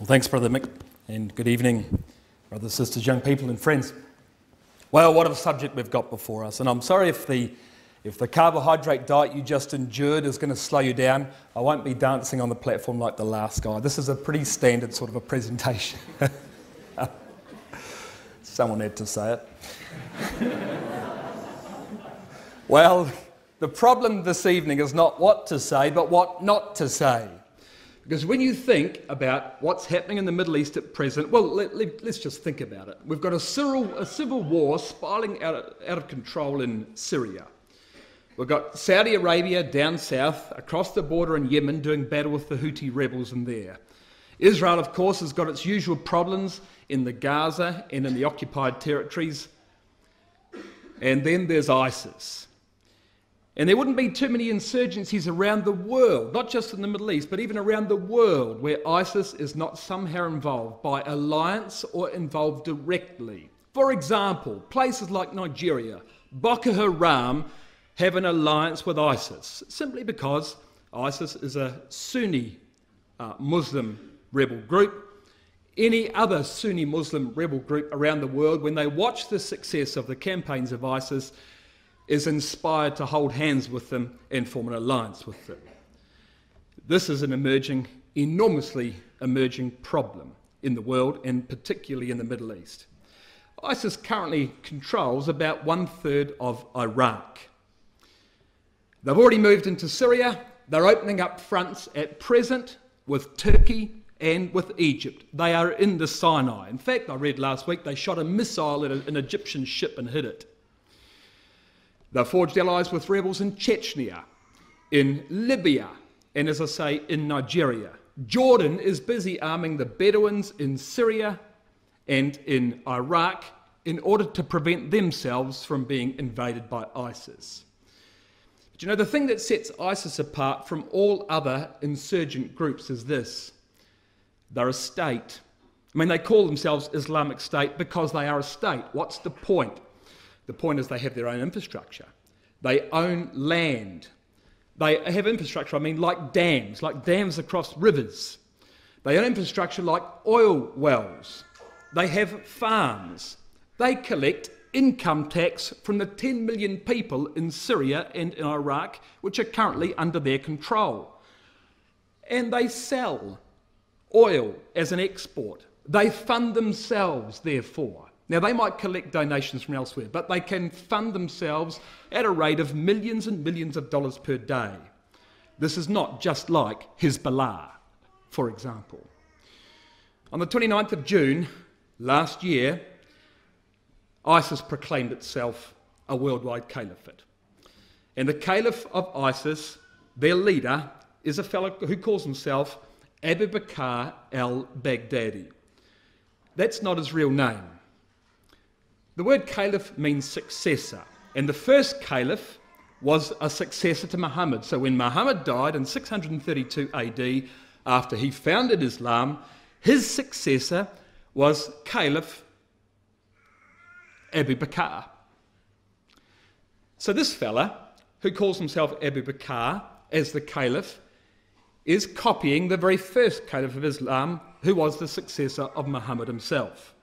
Well, thanks, Brother Mick, and good evening, brothers, sisters, young people, and friends. Well, what a subject we've got before us, and I'm sorry if the carbohydrate diet you just endured is going to slow you down. I won't be dancing on the platform like the last guy. This is a pretty standard sort of a presentation. Someone had to say it. Well, the problem this evening is not what to say, but what not to say. Because when you think about what's happening in the Middle East at present, well, let's just think about it. We've got a civil war spiraling out of control in Syria. We've got Saudi Arabia down south, across the border in Yemen, doing battle with the Houthi rebels in there. Israel, of course, has got its usual problems in the Gaza and in the occupied territories. And then there's ISIS. And there wouldn't be too many insurgencies around the world, not just in the Middle East, but even around the world, where ISIS is not somehow involved by alliance or involved directly. For example, places like Nigeria, Boko Haram have an alliance with ISIS, simply because ISIS is a Sunni Muslim rebel group. Any other Sunni Muslim rebel group around the world, when they watch the success of the campaigns of ISIS, is inspired to hold hands with them and form an alliance with them. This is an enormously emerging problem in the world, and particularly in the Middle East. ISIS currently controls about 1/3 of Iraq. They've already moved into Syria. They're opening up fronts at present with Turkey and with Egypt. They are in the Sinai. In fact, I read last week they shot a missile at an Egyptian ship and hit it. They've forged allies with rebels in Chechnya, in Libya, and as I say, in Nigeria. Jordan is busy arming the Bedouins in Syria and in Iraq in order to prevent themselves from being invaded by ISIS. But you know, the thing that sets ISIS apart from all other insurgent groups is this. They're a state. I mean, they call themselves Islamic State because they are a state. What's the point? The point is they have their own infrastructure. They own land. They have infrastructure, like dams across rivers. They own infrastructure like oil wells. They have farms. They collect income tax from the 10 million people in Syria and in Iraq, which are currently under their control. And they sell oil as an export. They fund themselves, therefore. Now, they might collect donations from elsewhere, but they can fund themselves at a rate of millions and millions of dollars per day. This is not just like Hezbollah, for example. On the 29th of June last year, ISIS proclaimed itself a worldwide caliphate. And the caliph of ISIS, their leader, is a fellow who calls himself Abu Bakr al-Baghdadi. That's not his real name. The word caliph means successor, and the first caliph was a successor to Muhammad. So when Muhammad died in 632 AD, after he founded Islam, his successor was Caliph Abu Bakr. So this fella, who calls himself Abu Bakr as the caliph, is copying the very first caliph of Islam, who was the successor of Muhammad himself.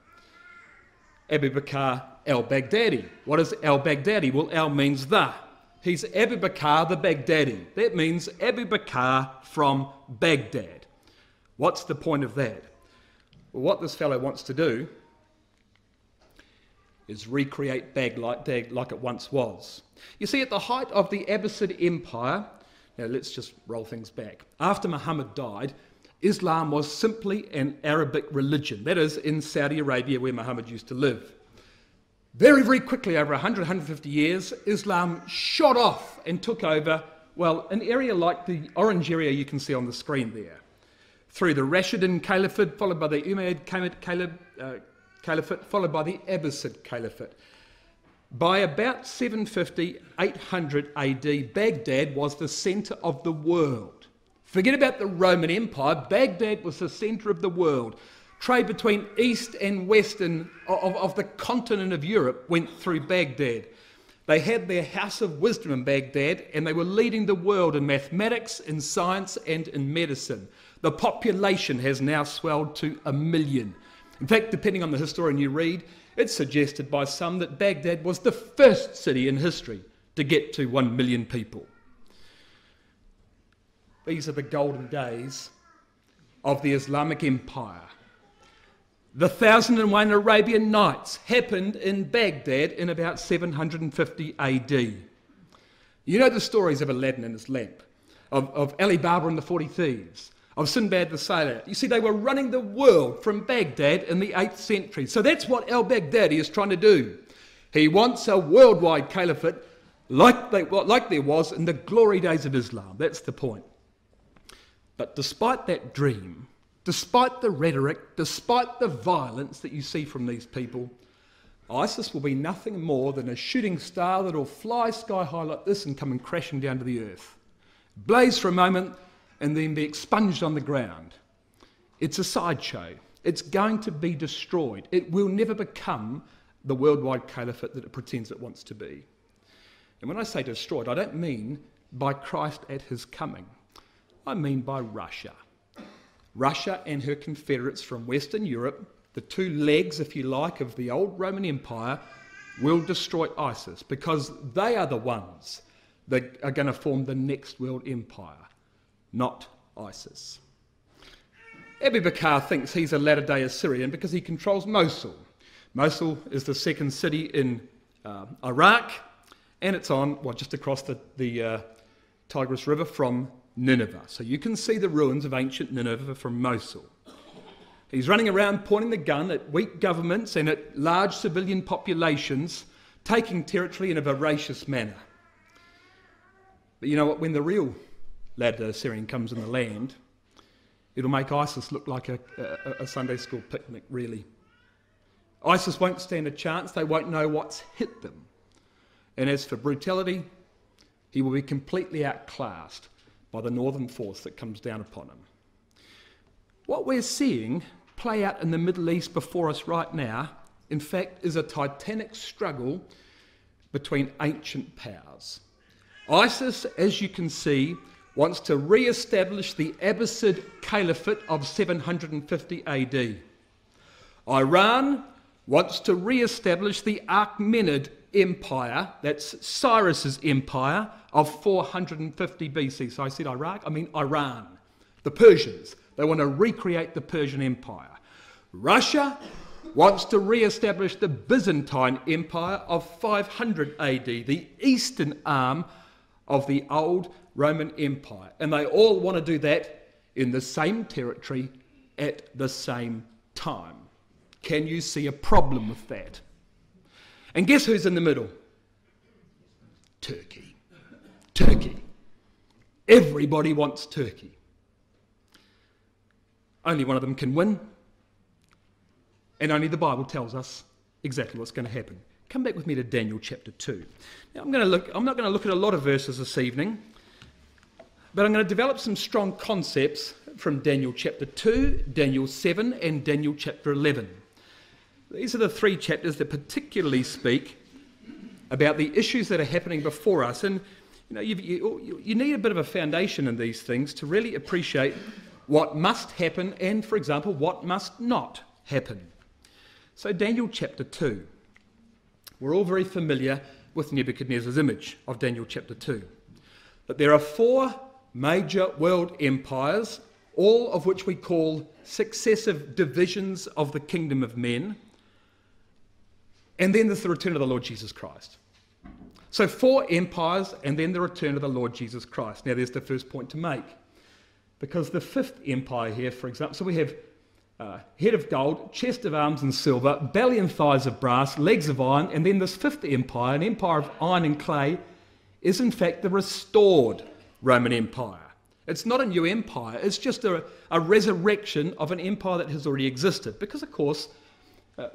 Abu Bakr al-Baghdadi. What is al-Baghdadi? Well, al means the. He's Abu Bakr the Baghdadi. That means Abu Bakr from Baghdad. What's the point of that? Well, what this fellow wants to do is recreate Baghdad like it once was. You see, at the height of the Abbasid Empire, now let's just roll things back. After Muhammad died, Islam was simply an Arabic religion. That is, in Saudi Arabia, where Muhammad used to live. Very, very quickly, over 100, 150 years, Islam shot off and took over, well, an area like the orange area you can see on the screen there. Through the Rashidun Caliphate, followed by the Umayyad Caliphate, followed by the Abbasid Caliphate. By about 750, 800 AD, Baghdad was the centre of the world. Forget about the Roman Empire. Baghdad was the centre of the world. Trade between east and west of the continent of Europe went through Baghdad. They had their house of wisdom in Baghdad, and they were leading the world in mathematics, in science, and in medicine. The population has now swelled to 1 million. In fact, depending on the historian you read, it's suggested by some that Baghdad was the first city in history to get to 1 million people. These are the golden days of the Islamic Empire. The 1001 Arabian Nights happened in Baghdad in about 750 AD. You know the stories of Aladdin and his lamp, of Ali Baba and the 40 Thieves, of Sinbad the Sailor. You see, they were running the world from Baghdad in the 8th century. So that's what al-Baghdadi is trying to do. He wants a worldwide caliphate like there was in the glory days of Islam. That's the point. But despite that dream, despite the rhetoric, despite the violence that you see from these people, ISIS will be nothing more than a shooting star that will fly sky high like this and come crashing down to the earth. Blaze for a moment and then be expunged on the ground. It's a sideshow. It's going to be destroyed. It will never become the worldwide caliphate that it pretends it wants to be. And when I say destroyed, I don't mean by Christ at his coming. I mean by Russia. Russia and her confederates from Western Europe, the two legs, if you like, of the old Roman Empire, will destroy ISIS because they are the ones that are going to form the next world empire, not ISIS. Abu Bakr thinks he's a latter-day Assyrian because he controls Mosul. Mosul is the second city in Iraq, and it's on, just across the Tigris River from Nineveh. So you can see the ruins of ancient Nineveh from Mosul. He's running around pointing the gun at weak governments and at large civilian populations, taking territory in a voracious manner. But you know what? When the real latter-day Assyrian comes in the land, it'll make ISIS look like a Sunday school picnic, really. ISIS won't stand a chance. They won't know what's hit them. And as for brutality, he will be completely outclassed by the northern force that comes down upon him. What we're seeing play out in the Middle East before us right now, in fact, is a titanic struggle between ancient powers. ISIS, as you can see, wants to re-establish the Abbasid Caliphate of 750 AD. Iran wants to re-establish the Achaemenid Empire, that's Cyrus's empire, of 450 BC. So I said Iraq, I mean Iran. The Persians, they want to recreate the Persian Empire. Russia wants to re-establish the Byzantine Empire of 500 AD, the eastern arm of the old Roman Empire. And they all want to do that in the same territory at the same time. Can you see a problem with that? And guess who's in the middle? Turkey. Turkey. Everybody wants Turkey. Only one of them can win. And only the Bible tells us exactly what's going to happen. Come back with me to Daniel chapter 2. Now I'm not going to look at a lot of verses this evening, but I'm going to develop some strong concepts from Daniel chapter 2, Daniel 7, and Daniel chapter 11. These are the three chapters that particularly speak about the issues that are happening before us. And you need a bit of a foundation in these things to really appreciate what must happen and, for example, what must not happen. So Daniel chapter 2. We're all very familiar with Nebuchadnezzar's image of Daniel chapter 2. But there are four major world empires, all of which we call successive divisions of the kingdom of men. And then there's the return of the Lord Jesus Christ. So 4 empires and then the return of the Lord Jesus Christ. Now there's the first point to make. Because the 5th empire here, for example, so we have head of gold, chest of arms and silver, belly and thighs of brass, legs of iron, and then this 5th empire, an empire of iron and clay, is in fact the restored Roman Empire. It's not a new empire, it's just a resurrection of an empire that has already existed. Because, of course,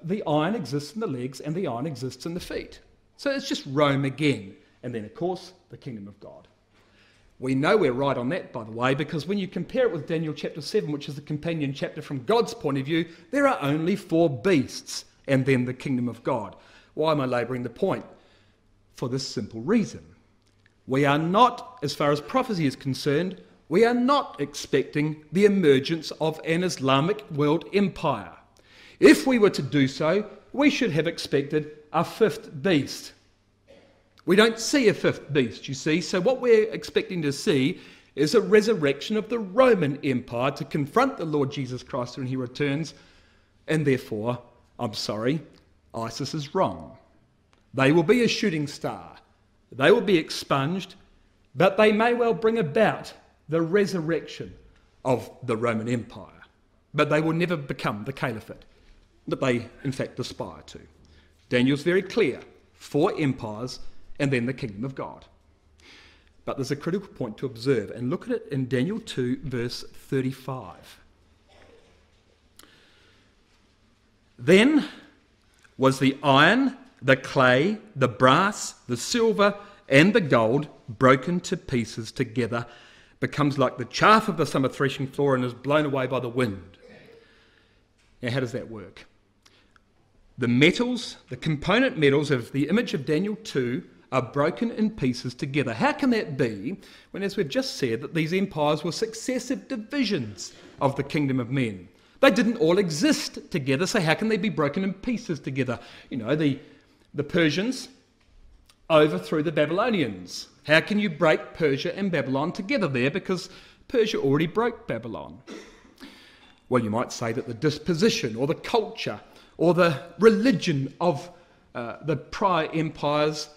the iron exists in the legs and the iron exists in the feet. So it's just Rome again. And then, of course, the kingdom of God. We know we're right on that, by the way, because when you compare it with Daniel chapter 7, which is the companion chapter from God's point of view, there are only 4 beasts and then the kingdom of God. Why am I labouring the point? For this simple reason. We are not, as far as prophecy is concerned, we are not expecting the emergence of an Islamic world empire. If we were to do so, we should have expected a fifth beast. We don't see a fifth beast, you see, so what we're expecting to see is a resurrection of the Roman Empire to confront the Lord Jesus Christ when he returns, and therefore, I'm sorry, ISIS is wrong. They will be a shooting star. They will be expunged, but they may well bring about the resurrection of the Roman Empire. But they will never become the caliphate that they, in fact, aspire to. Daniel's very clear. 4 empires and then the kingdom of God. But there's a critical point to observe, and look at it in Daniel 2, verse 35. Then was the iron, the clay, the brass, the silver, and the gold broken to pieces together, becomes like the chaff of the summer threshing floor and is blown away by the wind. Now, how does that work? The metals, the component metals of the image of Daniel 2 are broken in pieces together. How can that be when, as we've just said, that these empires were successive divisions of the kingdom of men? They didn't all exist together, so how can they be broken in pieces together? You know, the Persians overthrew the Babylonians. How can you break Persia and Babylon together there? Because Persia already broke Babylon. Well, you might say that the disposition or the culture or the religion of the prior empires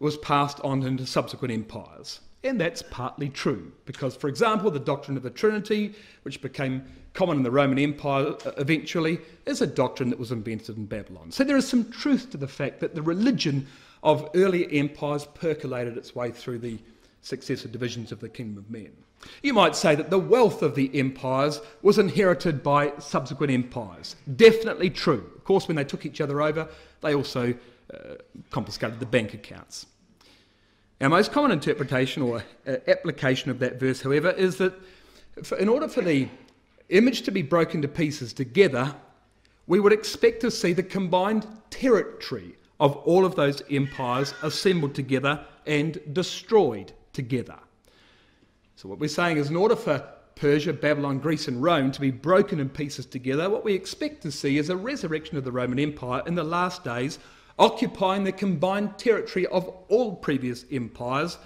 was passed on into subsequent empires. And that's partly true, because, for example, the doctrine of the Trinity, which became common in the Roman Empire eventually, is a doctrine that was invented in Babylon. So there is some truth to the fact that the religion of earlier empires percolated its way through the successive divisions of the kingdom of men. You might say that the wealth of the empires was inherited by subsequent empires. Definitely true. Of course, when they took each other over, they also confiscated the bank accounts. Our most common interpretation or application of that verse, however, is that in order for the image to be broken to pieces together, we would expect to see the combined territory of all of those empires assembled together and destroyed together. So what we're saying is, in order for Persia, Babylon, Greece and Rome to be broken in pieces together, what we expect to see is a resurrection of the Roman Empire in the last days, occupying the combined territory of all previous empires,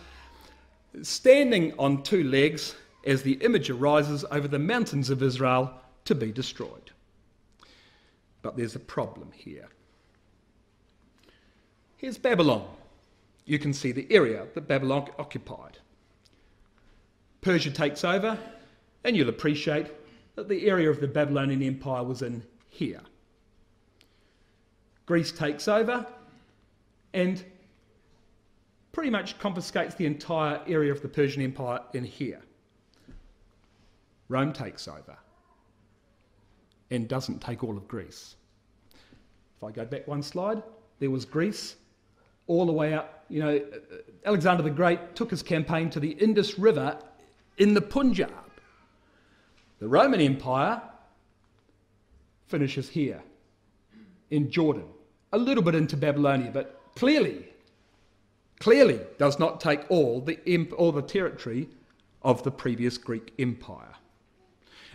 standing on 2 legs as the image arises over the mountains of Israel to be destroyed. But there's a problem here. Here's Babylon. You can see the area that Babylon occupied. Persia takes over, and you'll appreciate that the area of the Babylonian Empire was in here. Greece takes over and pretty much confiscates the entire area of the Persian Empire in here. Rome takes over and doesn't take all of Greece. If I go back one slide, there was Greece all the way up. You know, Alexander the Great took his campaign to the Indus River in the Punjab. The Roman Empire finishes here in Jordan, a little bit into Babylonia, but clearly does not take all the territory of the previous Greek Empire.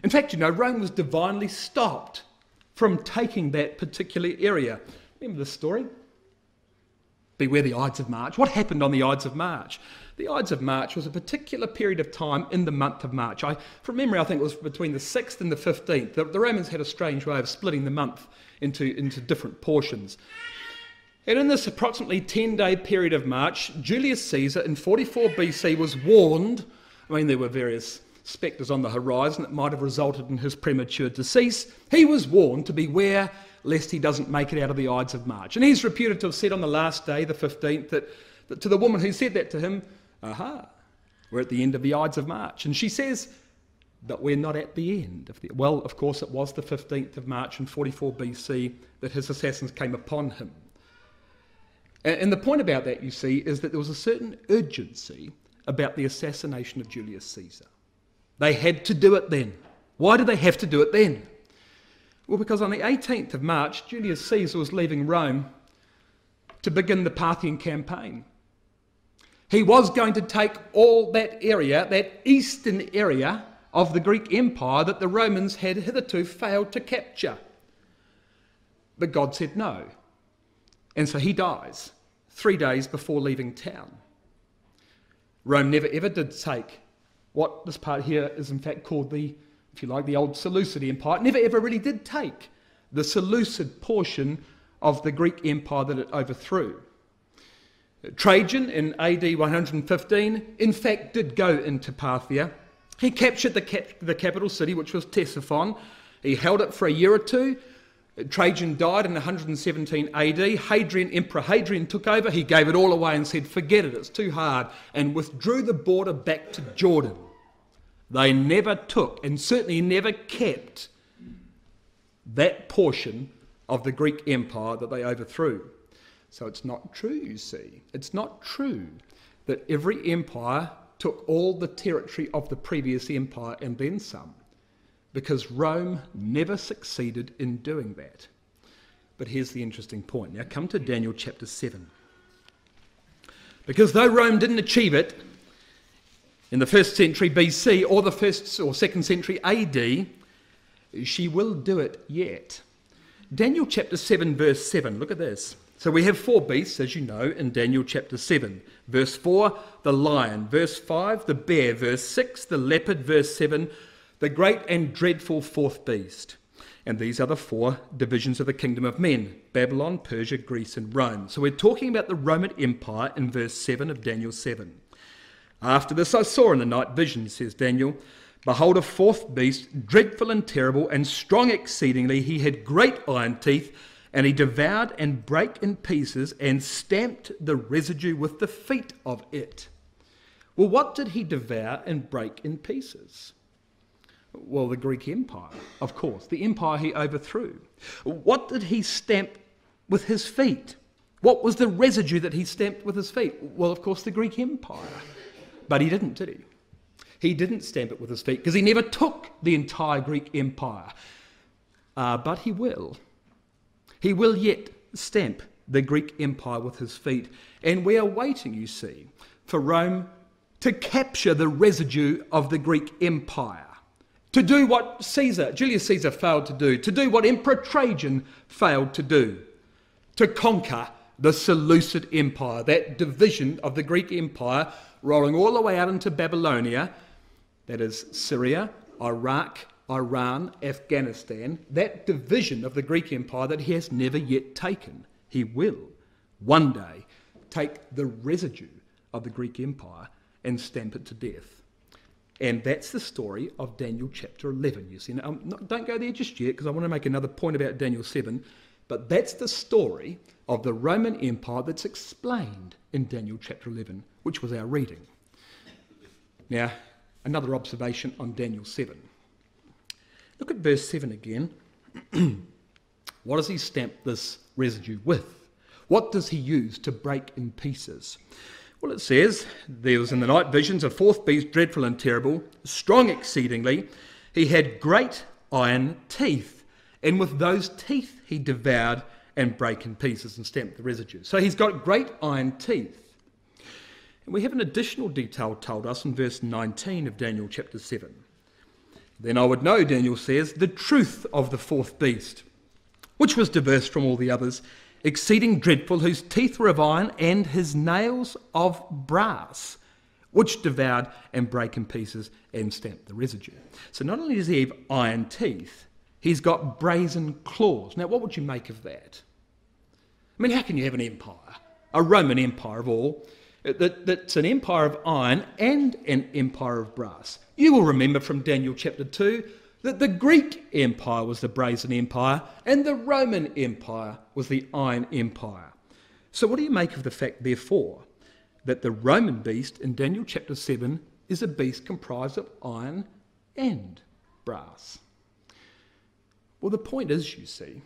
In fact, you know, Rome was divinely stopped from taking that particular area. Remember this story? Beware the Ides of March. What happened on the Ides of March? The Ides of March was a particular period of time in the month of March. From memory, I think it was between the 6th and the 15th. The Romans had a strange way of splitting the month into different portions. And in this approximately 10-day period of March, Julius Caesar in 44 BC was warned. I mean, there were various spectres on the horizon that might have resulted in his premature decease. He was warned to beware lest he doesn't make it out of the Ides of March. And he's reputed to have said on the last day, the 15th, that to the woman who said that to him, aha, we're at the end of the Ides of March. And she says, but we're not at the end. Well, of course, it was the 15th of March in 44 BC that his assassins came upon him. And the point about that, you see, is that there was a certain urgency about the assassination of Julius Caesar. They had to do it then. Why did they have to do it then? Well, because on the 18th of March, Julius Caesar was leaving Rome to begin the Parthian campaign. He was going to take all that area, that eastern area of the Greek Empire that the Romans had hitherto failed to capture. But God said no. And so he dies 3 days before leaving town. Rome never ever did take what this part here is in fact called the, if you like, the old Seleucid Empire. It never ever really did take the Seleucid portion of the Greek Empire that it overthrew. Trajan in AD 115 in fact did go into Parthia. He captured the capital city, which was Ctesiphon. He held it for a year or two. Trajan died in 117 AD. Emperor Hadrian took over. He gave it all away and said, forget it, it's too hard, and withdrew the border back to Jordan. They never took, and certainly never kept, that portion of the Greek Empire that they overthrew. So it's not true, you see. It's not true that every empire took all the territory of the previous empire and then some, because Rome never succeeded in doing that. But here's the interesting point. Now come to Daniel chapter 7. Because though Rome didn't achieve it in the 1st century BC or the 1st or 2nd century AD, she will do it yet. Daniel chapter 7 verse 7, look at this. So we have 4 beasts, as you know, in Daniel chapter 7. Verse 4, the lion. Verse 5, the bear. Verse 6, the leopard. Verse 7, the great and dreadful 4th beast. And these are the 4 divisions of the kingdom of men: Babylon, Persia, Greece, and Rome. So we're talking about the Roman Empire in verse 7 of Daniel 7. After this I saw in the night vision, says Daniel, behold, a 4th beast, dreadful and terrible, and strong exceedingly. He had great iron teeth, and he devoured and brake in pieces and stamped the residue with the feet of it. Well, what did he devour and break in pieces? Well, the Greek Empire, of course, the empire he overthrew. What did he stamp with his feet? What was the residue that he stamped with his feet? Well, of course, the Greek Empire. But he didn't, did he? He didn't stamp it with his feet because he never took the entire Greek Empire. But he will. He will yet stamp the Greek Empire with his feet. And we are waiting, you see, for Rome to capture the residue of the Greek Empire, to do what Julius Caesar failed to do what Emperor Trajan failed to do, to conquer the Seleucid Empire, that division of the Greek Empire rolling all the way out into Babylonia, that is Syria, Iraq, Iran, Afghanistan, that division of the Greek Empire that he has never yet taken. He will one day take the residue of the Greek Empire and stamp it to death. And that's the story of Daniel chapter 11. You see, now, don't go there just yet, because I want to make another point about Daniel 7, but that's the story of the Roman Empire that's explained in Daniel chapter 11, which was our reading. Now, another observation on Daniel 7. Look at verse 7 again. What does he stamp this residue with? What does he use to break in pieces? Well, it says, there was in the night visions a 4th beast, dreadful and terrible, strong exceedingly. He had great iron teeth, and with those teeth he devoured and brake in pieces and stamped the residue. So he's got great iron teeth. And we have an additional detail told us in verse 19 of Daniel chapter 7. Then I would know, Daniel says, the truth of the 4th beast, which was diverse from all the others, exceeding dreadful, whose teeth were of iron, and his nails of brass, which devoured and brake in pieces and stamped the residue. So not only does he have iron teeth, he's got brazen claws. Now, what would you make of that? I mean, how can you have an empire, a Roman Empire of all, that's an empire of iron and an empire of brass? You will remember from Daniel chapter 2 that the Greek Empire was the brazen empire and the Roman Empire was the iron empire. So what do you make of the fact, therefore, that the Roman beast in Daniel chapter 7 is a beast comprised of iron and brass? Well, the point is, you see,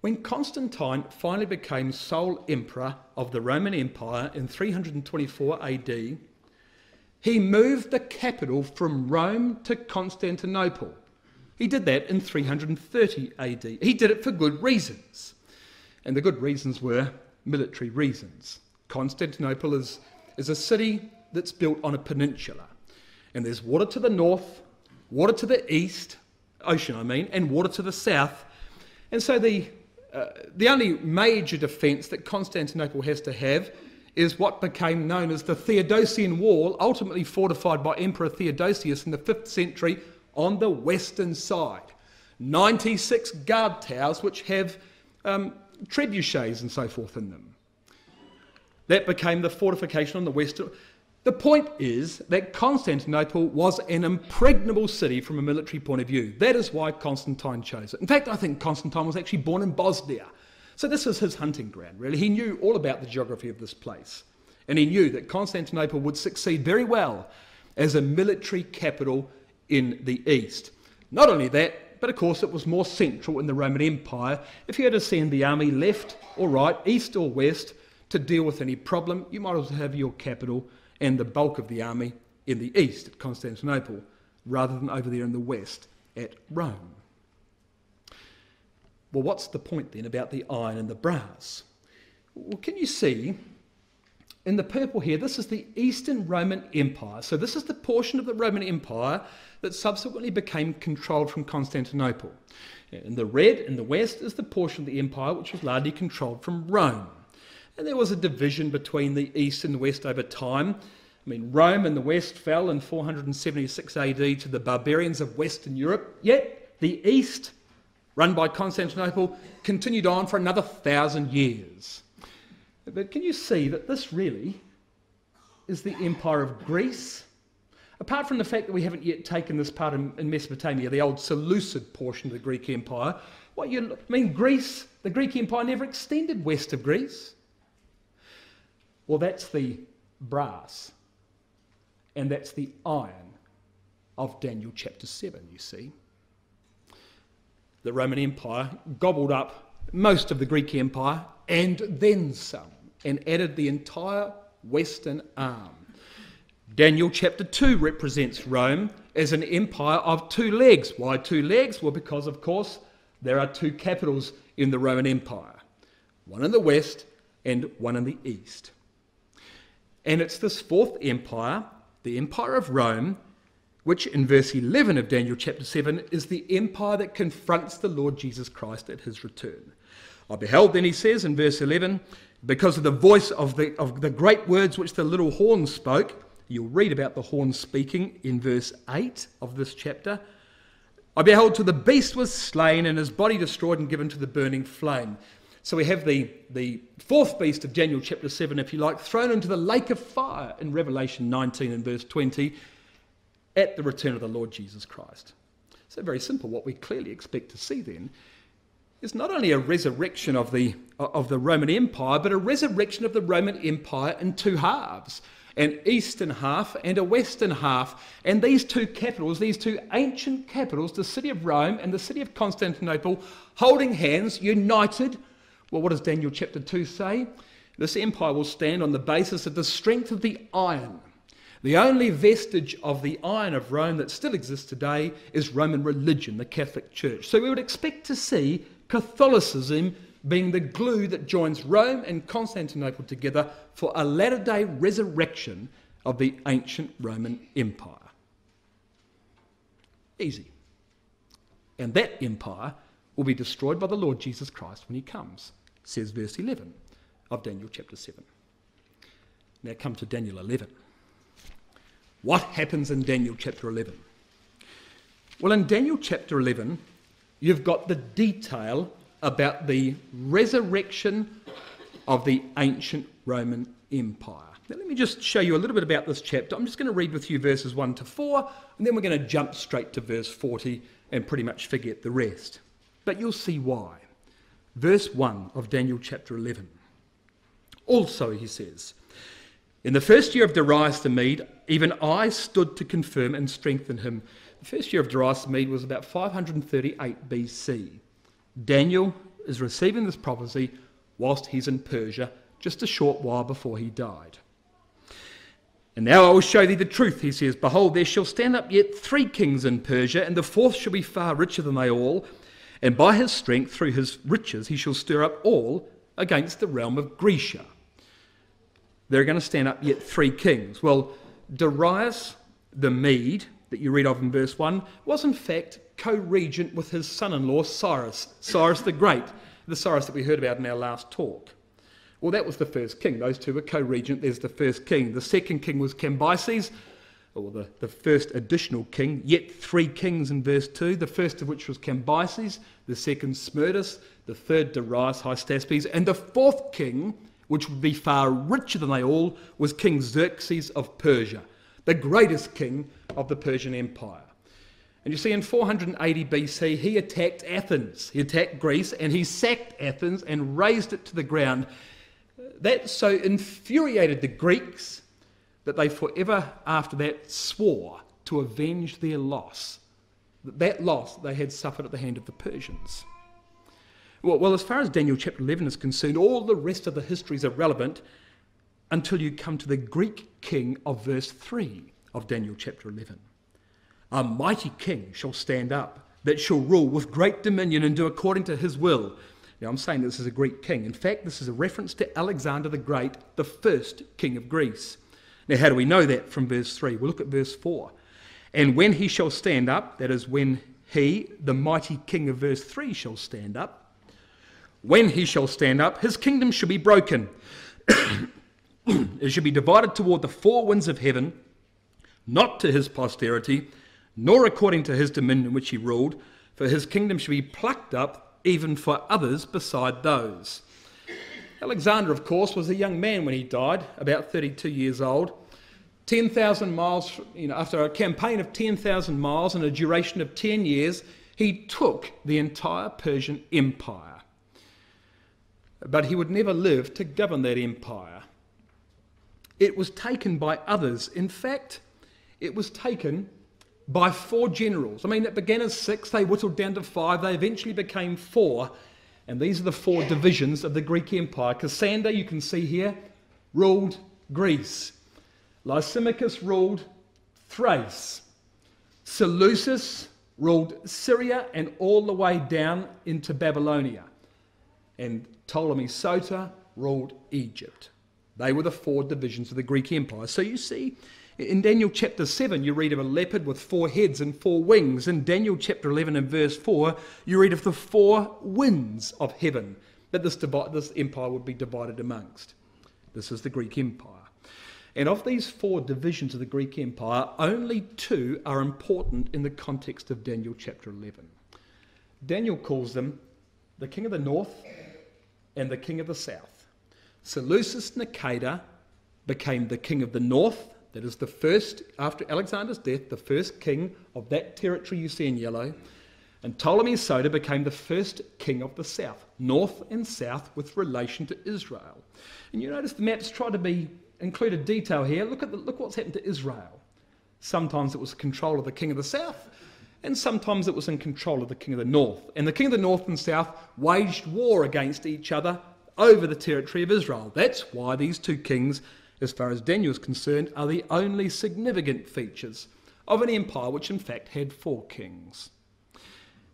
when Constantine finally became sole emperor of the Roman Empire in 324 AD, he moved the capital from Rome to Constantinople. He did that in 330 AD. He did it for good reasons. And the good reasons were military reasons. Constantinople is is a city that's built on a peninsula. And there's water to the north, water to the east, ocean I mean, and water to the south. And so the only major defence that Constantinople has to have is what became known as the Theodosian Wall, ultimately fortified by Emperor Theodosius in the 5th century on the western side. 96 guard towers which have trebuchets and so forth in them. That became the fortification on the western. The point is that Constantinople was an impregnable city from a military point of view. That is why Constantine chose it. In fact, I think Constantine was actually born in Bosnia. So this is his hunting ground, really. He knew all about the geography of this place. And he knew that Constantinople would succeed very well as a military capital in the east. Not only that, but of course it was more central in the Roman Empire. If you had to send the army left or right, east or west, to deal with any problem, you might as well have your capital and the bulk of the army in the east at Constantinople, rather than over there in the west at Rome. Well, what's the point then about the iron and the brass? Well, can you see in the purple here, this is the Eastern Roman Empire. So this is the portion of the Roman Empire that subsequently became controlled from Constantinople. In the red in the west is the portion of the empire which was largely controlled from Rome. And there was a division between the east and the west over time. I mean, Rome in the west fell in 476 AD to the barbarians of Western Europe, yet the east, run by Constantinople, continued on for another 1,000 years. But can you see that this really is the empire of Greece? Apart from the fact that we haven't yet taken this part in Mesopotamia, the old Seleucid portion of the Greek Empire, Greece, the Greek Empire never extended west of Greece. Well, that's the brass, and that's the iron of Daniel chapter 7, you see. The Roman Empire gobbled up most of the Greek Empire and then some, and added the entire western arm. Daniel chapter 2 represents Rome as an empire of two legs. Why two legs? Well, because, of course, there are two capitals in the Roman Empire, one in the west and one in the east. And it's this fourth empire, the Empire of Rome, which in verse 11 of Daniel chapter 7 is the empire that confronts the Lord Jesus Christ at his return. I beheld, then he says in verse 11, because of the voice of the great words which the little horn spoke. You'll read about the horn speaking in verse 8 of this chapter. I beheld till the beast was slain and his body destroyed and given to the burning flame. So we have the fourth beast of Daniel chapter 7, if you like, thrown into the lake of fire in Revelation 19 and verse 20 at the return of the Lord Jesus Christ. So very simple. What we clearly expect to see then is not only a resurrection of the Roman Empire, but a resurrection of the Roman Empire in two halves, an eastern half and a western half. And these two capitals, these two ancient capitals, the city of Rome and the city of Constantinople, holding hands, united. Well, what does Daniel chapter 2 say? This empire will stand on the basis of the strength of the iron. The only vestige of the iron of Rome that still exists today is Roman religion, the Catholic Church. So we would expect to see Catholicism being the glue that joins Rome and Constantinople together for a latter-day resurrection of the ancient Roman Empire. Easy. And that empire will be destroyed by the Lord Jesus Christ when he comes, says verse 11 of Daniel chapter 7. Now come to Daniel 11. What happens in Daniel chapter 11? Well, in Daniel chapter 11, you've got the detail about the resurrection of the ancient Roman Empire. Now, let me just show you a little bit about this chapter. I'm just going to read with you verses 1 to 4, and then we're going to jump straight to verse 40 and pretty much forget the rest. But you'll see why. Verse 1 of Daniel chapter 11. Also, he says, in the first year of Darius the Mede, even I stood to confirm and strengthen him. The first year of Darius the Mede was about 538 BC. Daniel is receiving this prophecy whilst he's in Persia, just a short while before he died. And now I will show thee the truth, he says. Behold, there shall stand up yet 3 kings in Persia, and the fourth shall be far richer than they all. And by his strength, through his riches, he shall stir up all against the realm of Grecia. there are going to stand up yet 3 kings. Well, Darius the Mede, that you read of in verse 1, was in fact co-regent with his son-in-law Cyrus the Great, the Cyrus that we heard about in our last talk. Well, that was the first king. Those two were co-regent. There's the first king. The second king was Cambyses, or the first additional king, yet 3 kings in verse 2, the first of which was Cambyses, the second Smerdis, the third Darius Hystaspes, and the fourth king, which would be far richer than they all, was King Xerxes of Persia, the greatest king of the Persian Empire. And you see, in 480 BC, he attacked Athens. He attacked Greece, and he sacked Athens and razed it to the ground. That so infuriated the Greeks that they forever after that swore to avenge their loss. That loss they had suffered at the hand of the Persians. Well, as far as Daniel chapter 11 is concerned, all the rest of the histories are relevant until you come to the Greek king of verse 3 of Daniel chapter 11. A mighty king shall stand up that shall rule with great dominion and do according to his will. Now, I'm saying this is a Greek king. In fact, this is a reference to Alexander the Great, the first king of Greece. Now, how do we know that from verse 3? We'll look at verse 4. And when he shall stand up, that is when he, the mighty king of verse 3, shall stand up, when he shall stand up, his kingdom shall be broken. It shall be divided toward the 4 winds of heaven, not to his posterity, nor according to his dominion which he ruled, for his kingdom shall be plucked up even for others beside those. Alexander, of course, was a young man when he died, about 32 years old. 10,000 miles, after a campaign of 10,000 miles and a duration of 10 years, he took the entire Persian Empire. But he would never live to govern that empire. It was taken by others. In fact, it was taken by 4 generals. It began as 6, they whittled down to 5, they eventually became 4. And these are the 4 divisions of the Greek Empire. Cassander, you can see here, ruled Greece. Lysimachus ruled Thrace. Seleucus ruled Syria and all the way down into Babylonia. And Ptolemy Soter ruled Egypt. They were the 4 divisions of the Greek Empire. So you see, in Daniel chapter 7, you read of a leopard with 4 heads and 4 wings. In Daniel chapter 11 and verse 4, you read of the 4 winds of heaven that this empire would be divided amongst. This is the Greek Empire. And of these 4 divisions of the Greek Empire, only 2 are important in the context of Daniel chapter 11. Daniel calls them the king of the north and the king of the south. Seleucus Nicator became the king of the north. That is the first, after Alexander's death, the first king of that territory you see in yellow. And Ptolemy Soter became the first king of the south, north and south with relation to Israel. And you notice the maps try to include a detail here. Look what's happened to Israel. Sometimes it was control of the king of the south, and sometimes it was in control of the king of the north. And the king of the north and south waged war against each other over the territory of Israel. That's why these 2 kings, as far as Daniel is concerned, are the only significant features of an empire which in fact had 4 kings.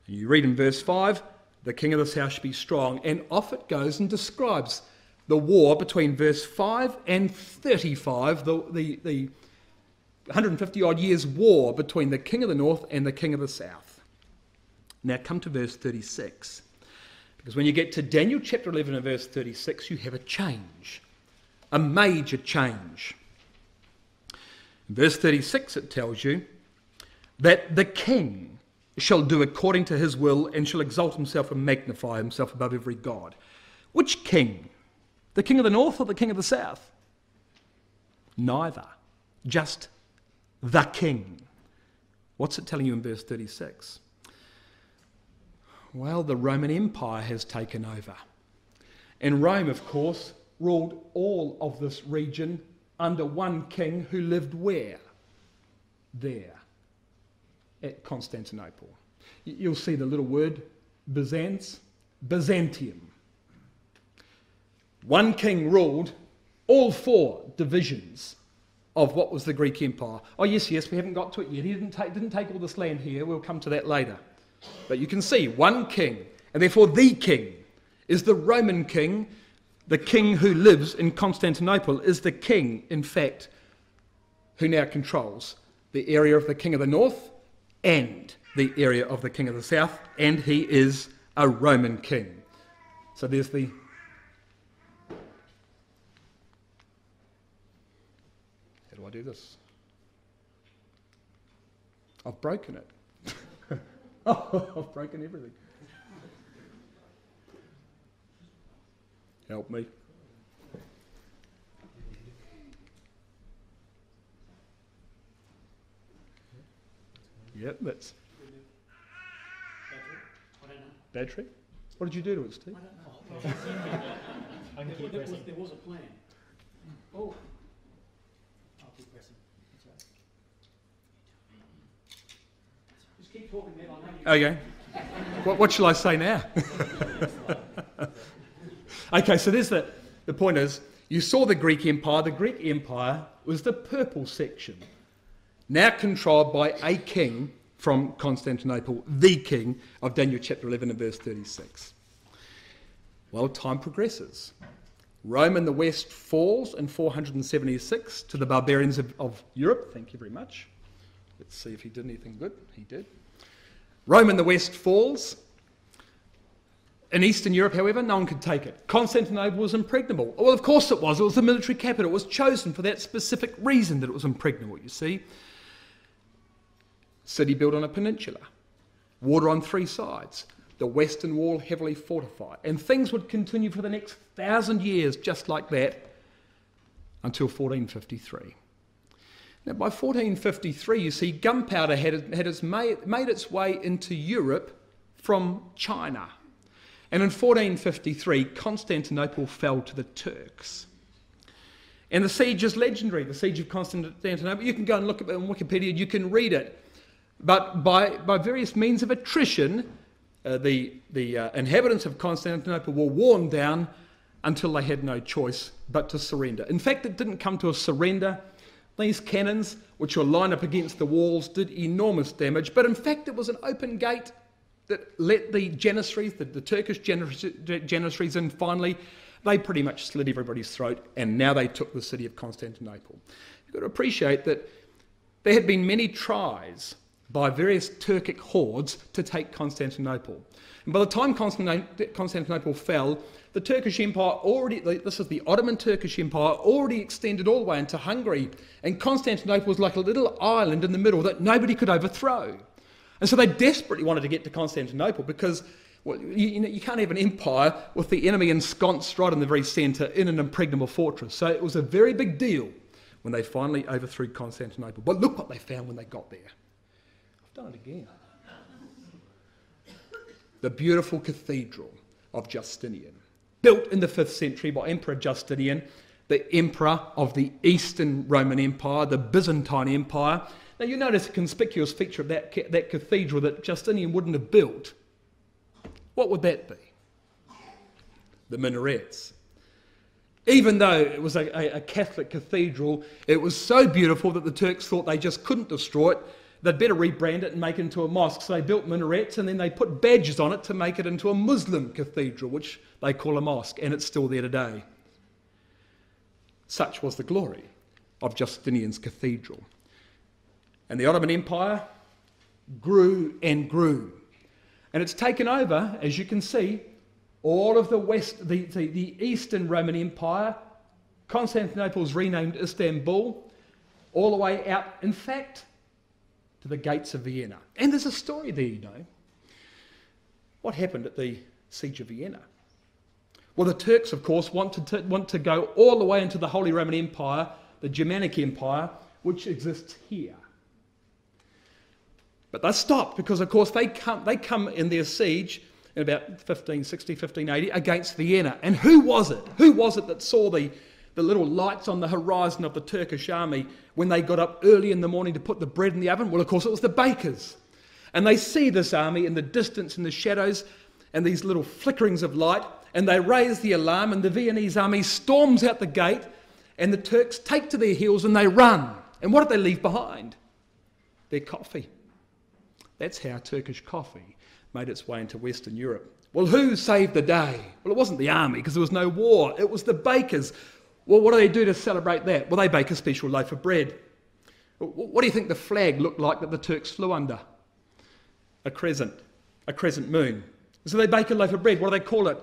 And you read in verse 5, the king of the south shall be strong, and off it goes and describes the war between verse 5 and 35, the 150 odd years war between the king of the north and the king of the south. Now come to verse 36, because when you get to Daniel chapter 11 and verse 36, you have a change. A major change. In verse 36 it tells you that the king shall do according to his will and shall exalt himself and magnify himself above every god. Which king? The king of the north or the king of the south? Neither. Just the king. What's it telling you in verse 36? Well, the Roman Empire has taken over. And Rome, of course, ruled all of this region under one king who lived where? There, at Constantinople. You'll see the little word Byzantium. One king ruled all 4 divisions of what was the Greek Empire. Oh yes, we haven't got to it yet. He didn't take all this land here. We'll come to that later. But you can see one king, and therefore the king is the Roman king the king who lives in Constantinople is the king, in fact, who now controls the area of the king of the north and the area of the king of the south, and he is a Roman king. So there's the... How do I do this? I've broken it. Oh, I've broken everything. Help me. Yep, that's... Battery? What did you do to it, Steve? I don't know. There was a plan. Oh. I'll keep pressing. That's right. Just keep talking, man. I know you. Okay. What shall I say now? Okay, so there's the point is, you saw the Greek Empire. The Greek Empire was the purple section, now controlled by a king from Constantinople, the king of Daniel chapter 11 and verse 36. Well, time progresses. Rome in the west falls in 476 to the barbarians of Europe. Thank you very much. Let's see if he did anything good. He did. Rome in the west falls. In Eastern Europe, however, no one could take it. Constantinople was impregnable. Well, of course it was. It was the military capital. It was chosen for that specific reason that it was impregnable, you see. City built on a peninsula. Water on three sides. The western wall heavily fortified. And things would continue for the next 1,000 years just like that until 1453. Now, by 1453, you see, gunpowder had made its way into Europe from China. And in 1453, Constantinople fell to the Turks. And the siege is legendary, the siege of Constantinople. You can go and look at it on Wikipedia, you can read it. But by various means of attrition, the inhabitants of Constantinople were worn down until they had no choice but to surrender. In fact, it didn't come to a surrender. These cannons, which were lined up against the walls, did enormous damage. But in fact, it was an open gate that let the janissaries, the Turkish janissaries in finally. They pretty much slit everybody's throat, and now they took the city of Constantinople. You've got to appreciate that there had been many tries by various Turkic hordes to take Constantinople. And by the time Constantinople fell, the Turkish Empire this is the Ottoman Turkish Empire, already extended all the way into Hungary, and Constantinople was like a little island in the middle that nobody could overthrow. And so they desperately wanted to get to Constantinople because, well, you can't have an empire with the enemy ensconced right in the very centre in an impregnable fortress. So it was a very big deal when they finally overthrew Constantinople. But look what they found when they got there. I've done it again. The beautiful cathedral of Justinian, built in the 5th century by Emperor Justinian, the emperor of the Eastern Roman Empire, the Byzantine Empire. Now you notice a conspicuous feature of that cathedral that Justinian wouldn't have built. What would that be? The minarets. Even though it was a Catholic cathedral, it was so beautiful that the Turks thought they just couldn't destroy it. They'd better rebrand it and make it into a mosque. So they built minarets and then they put badges on it to make it into a Muslim cathedral, which they call a mosque, and it's still there today. Such was the glory of Justinian's cathedral. And the Ottoman Empire grew and grew. And it's taken over, as you can see, all of the Eastern Roman Empire. Constantinople is renamed Istanbul, all the way out, in fact, to the gates of Vienna. And there's a story there, you know. What happened at the Siege of Vienna? Well, the Turks, of course, want to go all the way into the Holy Roman Empire, the Germanic Empire, which exists here. But they stopped because, of course, they come in their siege in about 1560, 1580 against Vienna. And who was it? Who was it that saw the little lights on the horizon of the Turkish army when they got up early in the morning to put the bread in the oven? Well, of course, it was the bakers. And they see this army in the distance, in the shadows, and these little flickerings of light, and they raise the alarm, and the Viennese army storms out the gate, and the Turks take to their heels and they run. And what did they leave behind? Their coffee. That's how Turkish coffee made its way into Western Europe. Well, who saved the day? Well, it wasn't the army because there was no war. It was the bakers. Well, what do they do to celebrate that? Well, they bake a special loaf of bread. What do you think the flag looked like that the Turks flew under? A crescent moon. So they bake a loaf of bread. What do they call it?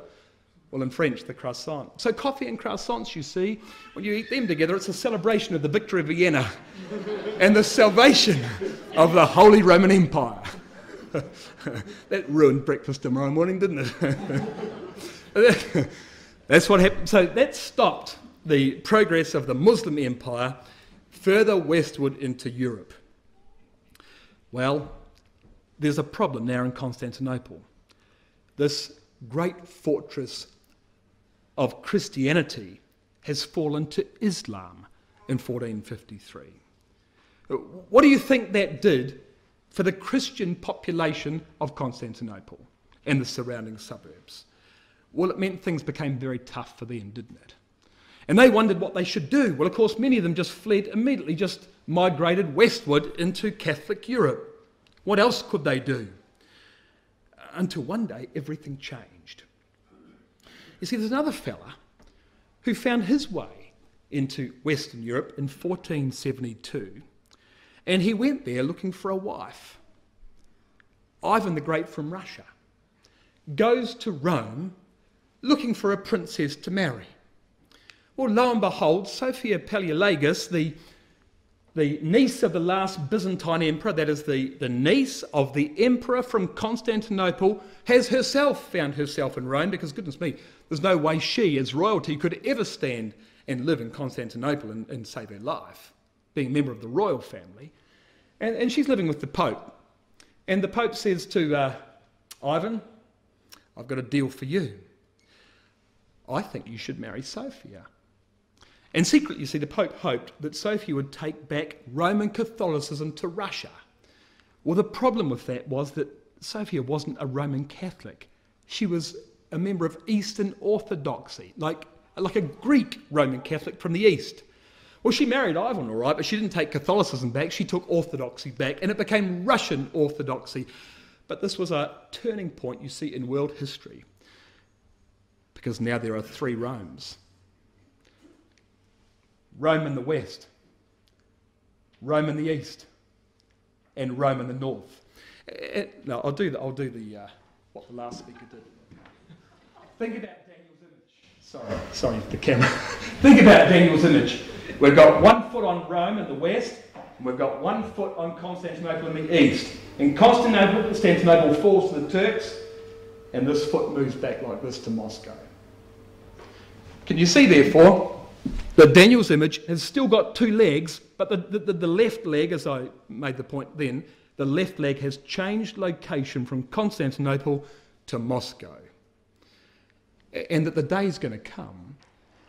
Well, in French, the croissant. So coffee and croissants, you see, when you eat them together, it's a celebration of the victory of Vienna and the salvation of the Holy Roman Empire. That ruined breakfast tomorrow morning, didn't it? That's what happened. So that stopped the progress of the Muslim Empire further westward into Europe. Well, there's a problem now in Constantinople. This great fortress of Christianity has fallen to Islam in 1453. What do you think that did for the Christian population of Constantinople and the surrounding suburbs? Well, it meant things became very tough for them, didn't it? And they wondered what they should do. Well, of course, many of them just fled immediately, just migrated westward into Catholic Europe. What else could they do? Until one day, everything changed. You see, there's another fella who found his way into Western Europe in 1472, and he went there looking for a wife. Ivan the Great from Russia goes to Rome looking for a princess to marry. Well, lo and behold, Sophia Paleologus, the niece of the last Byzantine emperor, that is the niece of the emperor from Constantinople, has herself found herself in Rome, because goodness me, there's no way she as royalty could ever stand and live in Constantinople and save her life, being a member of the royal family. And she's living with the Pope. And the Pope says to Ivan, I've got a deal for you. I think you should marry Sophia. And secretly, you see, the Pope hoped that Sophia would take back Roman Catholicism to Russia. Well, the problem with that was that Sophia wasn't a Roman Catholic. She was a member of Eastern Orthodoxy, like a Greek Roman Catholic from the East. Well, she married Ivan, all right, but she didn't take Catholicism back. She took Orthodoxy back, and it became Russian Orthodoxy. But this was a turning point, you see, in world history, because now there are three Romes. Rome in the west, Rome in the east, and Rome in the north. No, I'll do what the last speaker did. Think about Daniel's image. Sorry, the camera. Think about Daniel's image. We've got 1 foot on Rome in the west, and we've got 1 foot on Constantinople in the east. And Constantinople falls to the Turks, and this foot moves back like this to Moscow. Can you see, therefore, that Daniel's image has still got 2 legs, but the left leg, as I made the point then, the left leg has changed location from Constantinople to Moscow. And that the day is going to come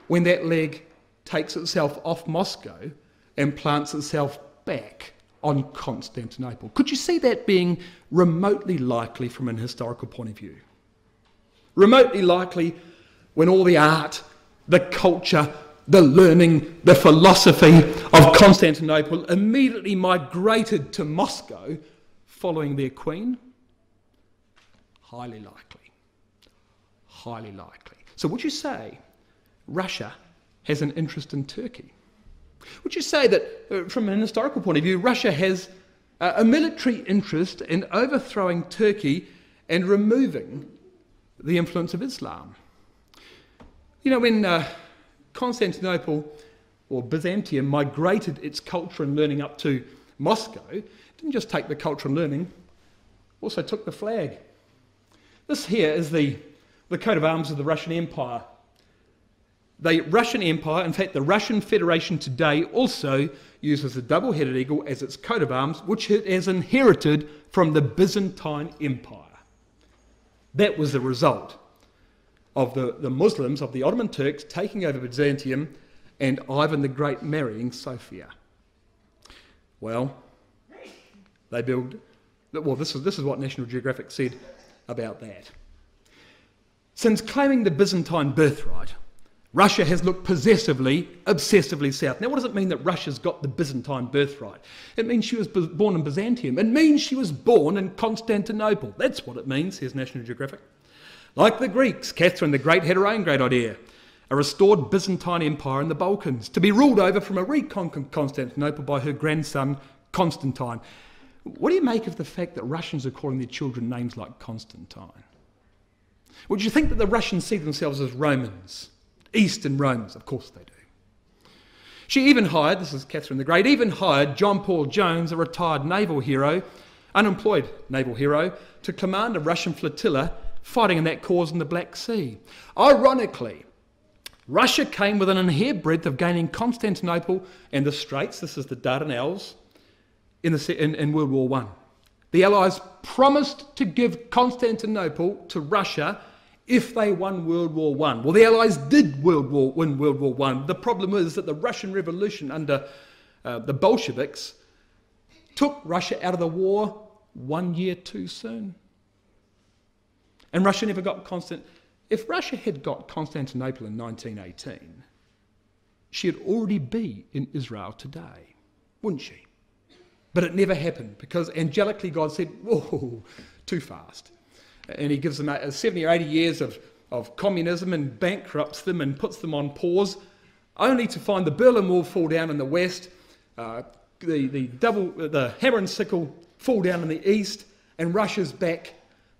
when that leg takes itself off Moscow and plants itself back on Constantinople. Could you see that being remotely likely from an historical point of view? Remotely likely when all the art, the culture, the learning, the philosophy of Constantinople immediately migrated to Moscow following their queen? Highly likely. Highly likely. So would you say Russia has an interest in Turkey? Would you say that from an historical point of view, Russia has a military interest in overthrowing Turkey and removing the influence of Islam? You know, when Constantinople, or Byzantium, migrated its culture and learning up to Moscow, it didn't just take the culture and learning, also took the flag. This here is the coat of arms of the Russian Empire. The Russian Empire, in fact the Russian Federation today, also uses the double-headed eagle as its coat of arms, which it has inherited from the Byzantine Empire. That was the result of the Muslims, of the Ottoman Turks, taking over Byzantium and Ivan the Great marrying Sophia. Well, they build... Well, this is what National Geographic said about that. Since claiming the Byzantine birthright, Russia has looked possessively, obsessively south. Now, what does it mean that Russia's got the Byzantine birthright? It means she was born in Byzantium. It means she was born in Constantinople. That's what it means, says National Geographic. Like the Greeks, Catherine the Great had her own great idea, a restored Byzantine Empire in the Balkans, to be ruled over from a reconquered Constantinople by her grandson, Constantine. What do you make of the fact that Russians are calling their children names like Constantine? Would you think that the Russians see themselves as Romans? Eastern Romans, of course they do. She even hired, this is Catherine the Great, even hired John Paul Jones, a retired naval hero, unemployed naval hero, to command a Russian flotilla fighting in that cause in the Black Sea. Ironically, Russia came within a hairbreadth of gaining Constantinople and the Straits, this is the Dardanelles, in World War I. The Allies promised to give Constantinople to Russia if they won World War I. Well, the Allies did win World War I. The problem is that the Russian Revolution under the Bolsheviks took Russia out of the war 1 year too soon. And Russia never got If Russia had got Constantinople in 1918, she'd already be in Israel today, wouldn't she? But it never happened because angelically God said, whoa, too fast. And he gives them 70 or 80 years of communism and bankrupts them and puts them on pause, only to find the Berlin Wall fall down in the west, the hammer and sickle fall down in the east, and Russia's back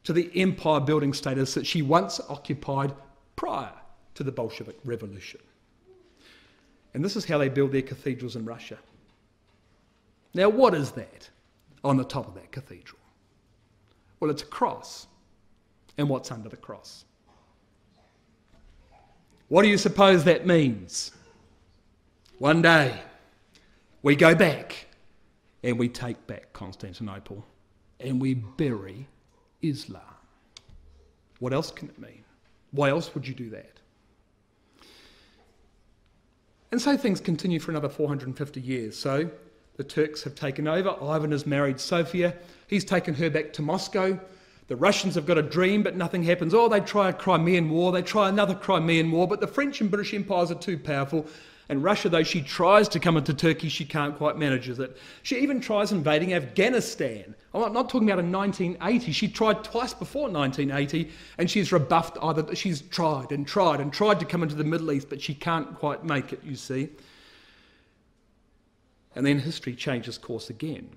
to the empire building status that she once occupied prior to the Bolshevik Revolution. And this is how they build their cathedrals in Russia. Now, what is that on the top of that cathedral? Well, it's a cross. And what's under the cross? What do you suppose that means? One day, we go back and we take back Constantinople and we bury Islam. What else can it mean? Why else would you do that? And so things continue for another 450 years. So the Turks have taken over. Ivan has married Sophia. He's taken her back to Moscow. The Russians have got a dream, but nothing happens. Oh, they try a Crimean War, they try another Crimean War, but the French and British empires are too powerful. And Russia, though she tries to come into Turkey, she can't quite manage it. She even tries invading Afghanistan. I'm not talking about in 1980. She tried twice before 1980, and she's rebuffed either. She's tried and tried and tried to come into the Middle East, but she can't quite make it, you see. And then history changes course again.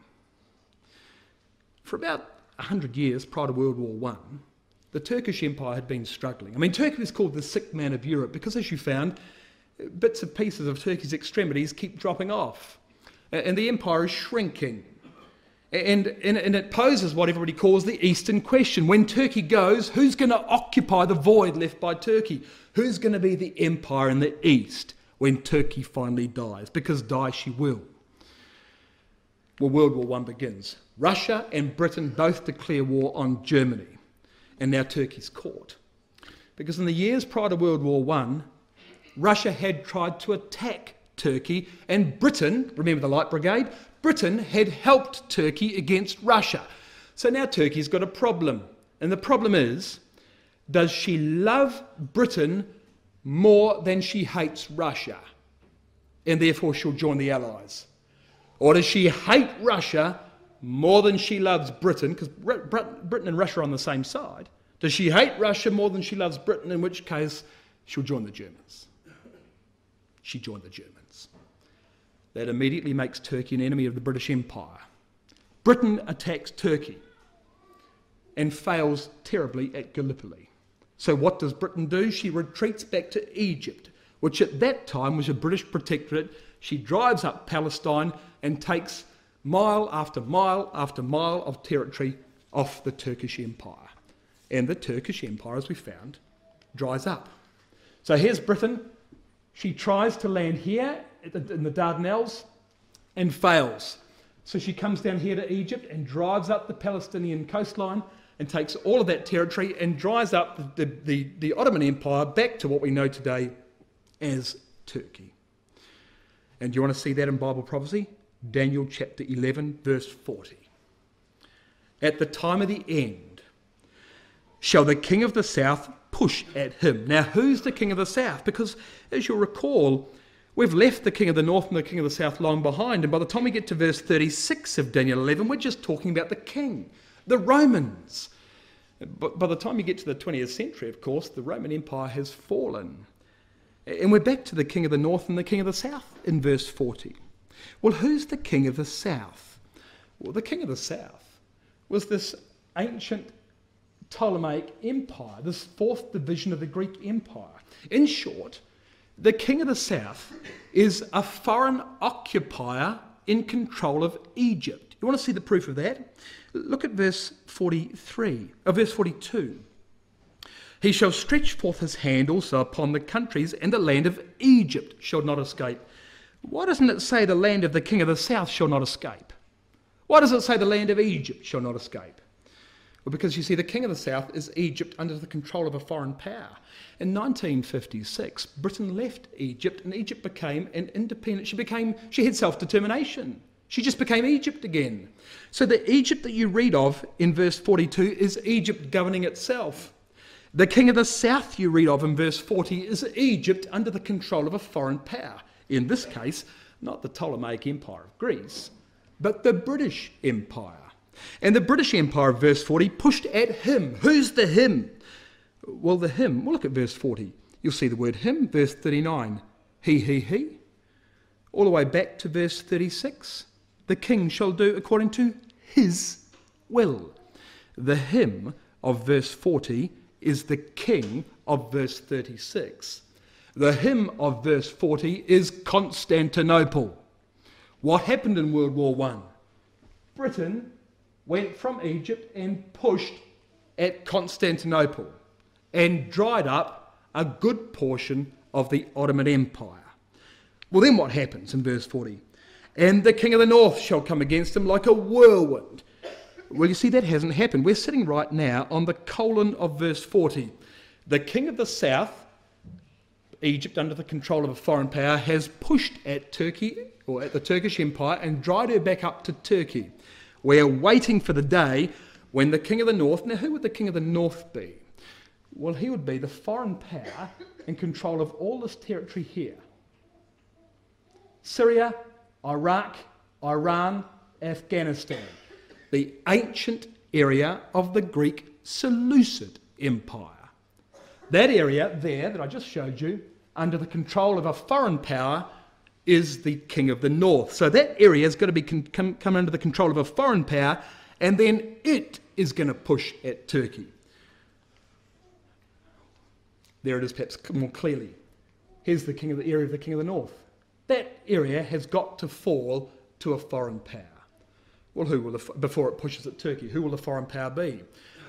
For about 100 years prior to World War I, the Turkish Empire had been struggling. I mean, Turkey was called the sick man of Europe because, as you found, bits and pieces of Turkey's extremities keep dropping off. And the empire is shrinking. And it poses what everybody calls the Eastern question. When Turkey goes, who's going to occupy the void left by Turkey? Who's going to be the empire in the East when Turkey finally dies? Because die she will. Well, World War I begins. Russia and Britain both declare war on Germany. And now Turkey's caught. Because in the years prior to World War I, Russia had tried to attack Turkey, and Britain, remember the Light Brigade, Britain had helped Turkey against Russia. So now Turkey's got a problem. And the problem is, does she love Britain more than she hates Russia? And therefore she'll join the Allies. Or does she hate Russia more than she loves Britain? Because Britain and Russia are on the same side. Does she hate Russia more than she loves Britain? In which case, she'll join the Germans. She joined the Germans. That immediately makes Turkey an enemy of the British Empire. Britain attacks Turkey and fails terribly at Gallipoli. So what does Britain do? She retreats back to Egypt, which at that time was a British protectorate. She drives up Palestine and takes mile after mile after mile of territory off the Turkish Empire. And the Turkish Empire, as we found, dries up. So here's Britain. She tries to land here in the Dardanelles and fails. So she comes down here to Egypt and drives up the Palestinian coastline and takes all of that territory and drives up the Ottoman Empire back to what we know today as Turkey. And do you want to see that in Bible prophecy? Daniel chapter 11, verse 40. At the time of the end, shall the king of the south put push at him. Now, who's the king of the south? Because, as you'll recall, we've left the king of the north and the king of the south long behind. And by the time we get to verse 36 of Daniel 11, we're just talking about the king, the Romans. But by the time you get to the 20th century, of course, the Roman Empire has fallen. And we're back to the king of the north and the king of the south in verse 40. Well, who's the king of the south? Well, the king of the south was this ancient Ptolemaic empire, this fourth division of the Greek empire. In short, the king of the south is a foreign occupier in control of Egypt. You want to see the proof of that? Look at verse 42. He shall stretch forth his hand also upon the countries, and the land of Egypt shall not escape. Why doesn't it say the land of the king of the south shall not escape? Why does it say the land of Egypt shall not escape? Well, because you see, the king of the south is Egypt under the control of a foreign power. In 1956, Britain left Egypt, and Egypt became an independent. She had self-determination. She just became Egypt again. So the Egypt that you read of in verse 42 is Egypt governing itself. The king of the south you read of in verse 40 is Egypt under the control of a foreign power. In this case, not the Ptolemaic Empire of Greece, but the British Empire. And the British Empire, verse 40, pushed at him. Who's the him? Well, the him, look at verse 40. You'll see the word him, verse 39. He. All the way back to verse 36. The king shall do according to his will. The him of verse 40 is the king of verse 36. The him of verse 40 is Constantinople. What happened in World War I? Britain went from Egypt and pushed at Constantinople and dried up a good portion of the Ottoman Empire. Well, then what happens in verse 40? And the king of the north shall come against him like a whirlwind. Well, you see, that hasn't happened. We're sitting right now on the colon of verse 40. The king of the south, Egypt under the control of a foreign power, has pushed at Turkey, or at the Turkish Empire, and dried her back up to Turkey. We're waiting for the day when the king of the north... Now, who would the king of the north be? Well, he would be the foreign power in control of all this territory here. Syria, Iraq, Iran, Afghanistan. The ancient area of the Greek Seleucid Empire. That area there that I just showed you, under the control of a foreign power, is the king of the north. So that area is going to be come under the control of a foreign power, and then it is going to push at Turkey. There it is, perhaps more clearly. Here's the area of the king of the north. That area has got to fall to a foreign power. Well, before it pushes at Turkey, who will the foreign power be?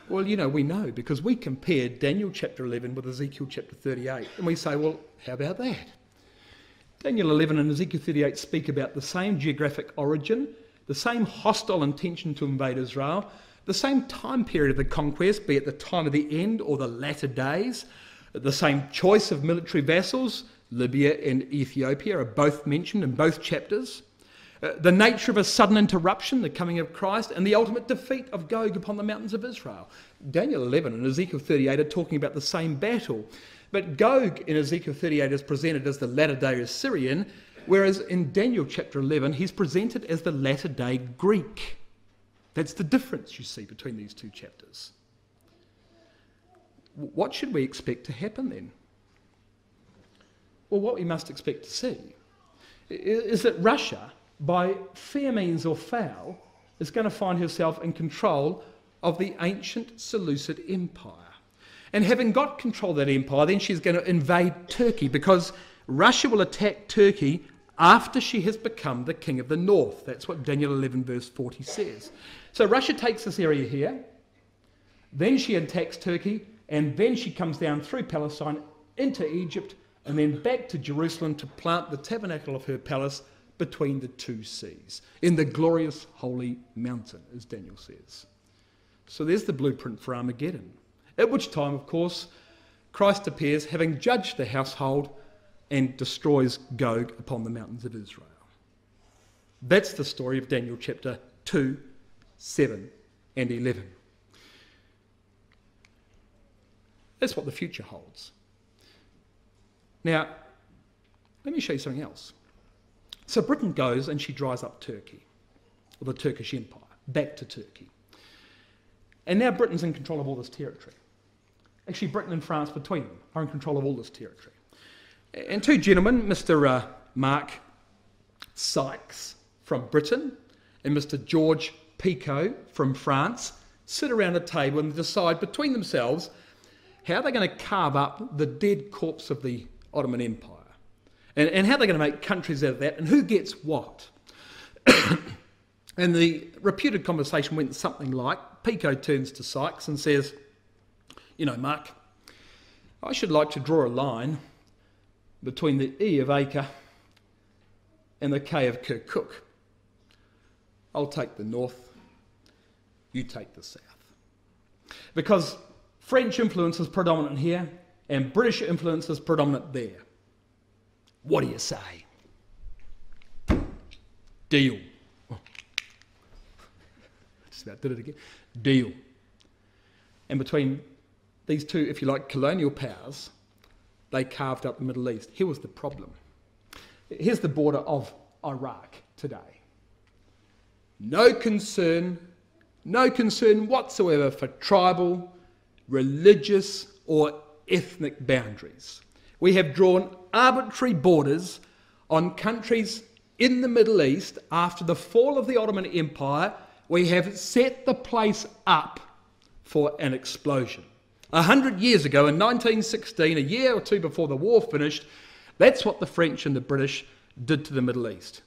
Well, we know, because we compared Daniel chapter 11 with Ezekiel chapter 38, and we say, well, how about that? Daniel 11 and Ezekiel 38 speak about the same geographic origin, the same hostile intention to invade Israel, the same time period of the conquest, be it the time of the end or the latter days, the same choice of military vassals. Libya and Ethiopia are both mentioned in both chapters. The nature of a sudden interruption, the coming of Christ, and the ultimate defeat of Gog upon the mountains of Israel. Daniel 11 and Ezekiel 38 are talking about the same battle. But Gog in Ezekiel 38 is presented as the latter-day Assyrian, whereas in Daniel chapter 11 he's presented as the latter-day Greek. That's the difference you see between these two chapters. What should we expect to happen then? Well, what we must expect to see is that Russia, by fair means or foul, is going to find herself in control of the ancient Seleucid Empire. And having got control of that empire, then she's going to invade Turkey, because Russia will attack Turkey after she has become the king of the north. That's what Daniel 11 verse 40 says. So Russia takes this area here, then she attacks Turkey, and then she comes down through Palestine into Egypt, and then back to Jerusalem to plant the tabernacle of her palace between the two seas, in the glorious holy mountain, as Daniel says. So there's the blueprint for Armageddon, at which time, of course, Christ appears, having judged the household, and destroys Gog upon the mountains of Israel. That's the story of Daniel chapter 2, 7 and 11. That's what the future holds. Now, let me show you something else. So Britain goes and she dries up Turkey, or the Turkish Empire, back to Turkey. And now Britain's in control of all this territory. Actually, Britain and France between them are in control of all this territory. And two gentlemen, Mr. Mark Sykes from Britain and Mr. George Picot from France, sit around a table and decide between themselves how they're going to carve up the dead corpse of the Ottoman Empire and how they're going to make countries out of that and who gets what. And the reputed conversation went something like, Picot turns to Sykes and says, you know, Mark, I should like to draw a line between the E of Acre and the K of Kirkuk. I'll take the north, you take the south. Because French influence is predominant here and British influence is predominant there. What do you say? Deal. Oh. Just about did it again. Deal. And between these two, if you like, colonial powers, they carved up the Middle East. Here was the problem. Here's the border of Iraq today. No concern whatsoever for tribal, religious, or ethnic boundaries. We have drawn arbitrary borders on countries in the Middle East. After the fall of the Ottoman Empire, we have set the place up for an explosion. 100 years ago, in 1916, a year or two before the war finished, that's what the French and the British did to the Middle East.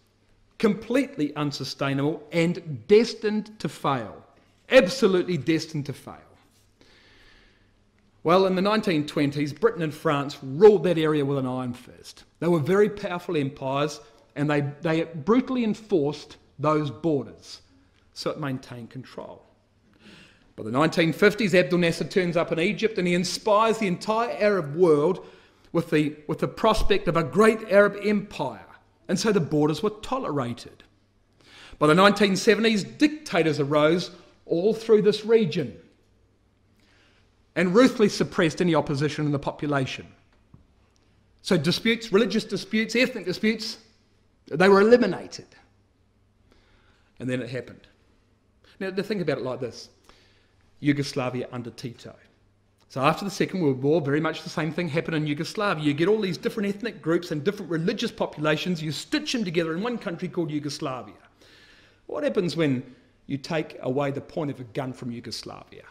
Completely unsustainable and destined to fail. Absolutely destined to fail. Well, in the 1920s, Britain and France ruled that area with an iron fist. They were very powerful empires and they brutally enforced those borders, so it maintained control. By the 1950s, Abdel Nasser turns up in Egypt and he inspires the entire Arab world with the prospect of a great Arab empire. And so the borders were tolerated. By the 1970s, dictators arose all through this region and ruthlessly suppressed any opposition in the population. So disputes, religious disputes, ethnic disputes, they were eliminated. And then it happened. Now, to think about it like this. Yugoslavia under Tito. So after the Second World War, very much the same thing happened in Yugoslavia. You get all these different ethnic groups and different religious populations, you stitch them together in one country called Yugoslavia. What happens when you take away the point of a gun from Yugoslavia?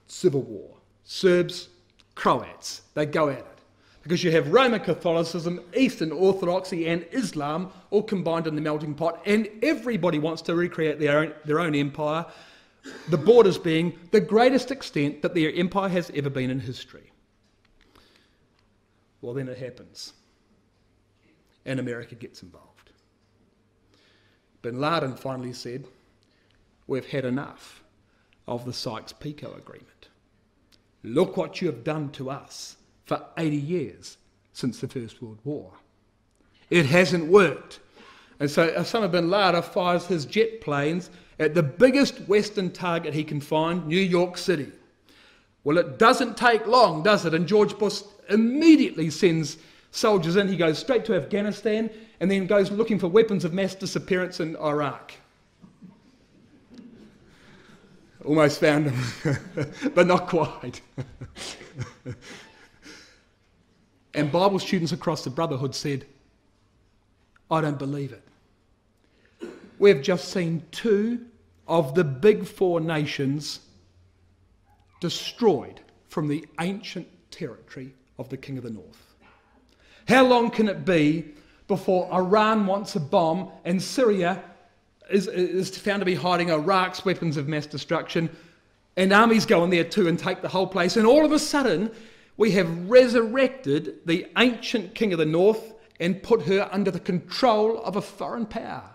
Civil war. Serbs, Croats, they go at it. Because you have Roman Catholicism, Eastern Orthodoxy and Islam all combined in the melting pot, and everybody wants to recreate their own empire, the borders being the greatest extent that their empire has ever been in history. Well, then it happens. And America gets involved. Bin Laden finally said, we've had enough of the Sykes-Picot Agreement. Look what you have done to us for 80 years since the First World War. It hasn't worked. And so Osama bin Laden fires his jet planes at the biggest Western target he can find, New York City. Well, it doesn't take long, does it? And George Bush immediately sends soldiers in. He goes straight to Afghanistan and then goes looking for weapons of mass disappearance in Iraq. Almost found them, but not quite. And Bible students across the Brotherhood said, I don't believe it. We've just seen two of the big four nations destroyed from the ancient territory of the King of the North. How long can it be before Iran wants a bomb and Syria is found to be hiding Iraq's weapons of mass destruction and armies go in there too and take the whole place, and all of a sudden we have resurrected the ancient King of the North and put her under the control of a foreign power?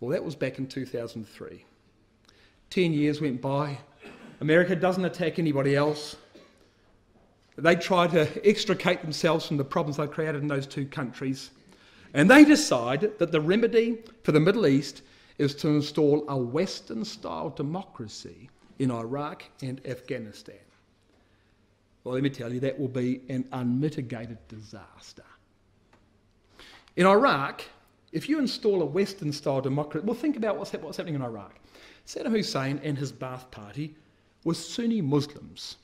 Well, that was back in 2003. 10 years went by. America doesn't attack anybody else. They try to extricate themselves from the problems they created in those two countries. And they decide that the remedy for the Middle East is to install a Western-style democracy in Iraq and Afghanistan. Well, let me tell you, that will be an unmitigated disaster. In Iraq, if you install a Western-style democracy, well, think about what's happening in Iraq. Saddam Hussein and his Ba'ath Party were Sunni Muslims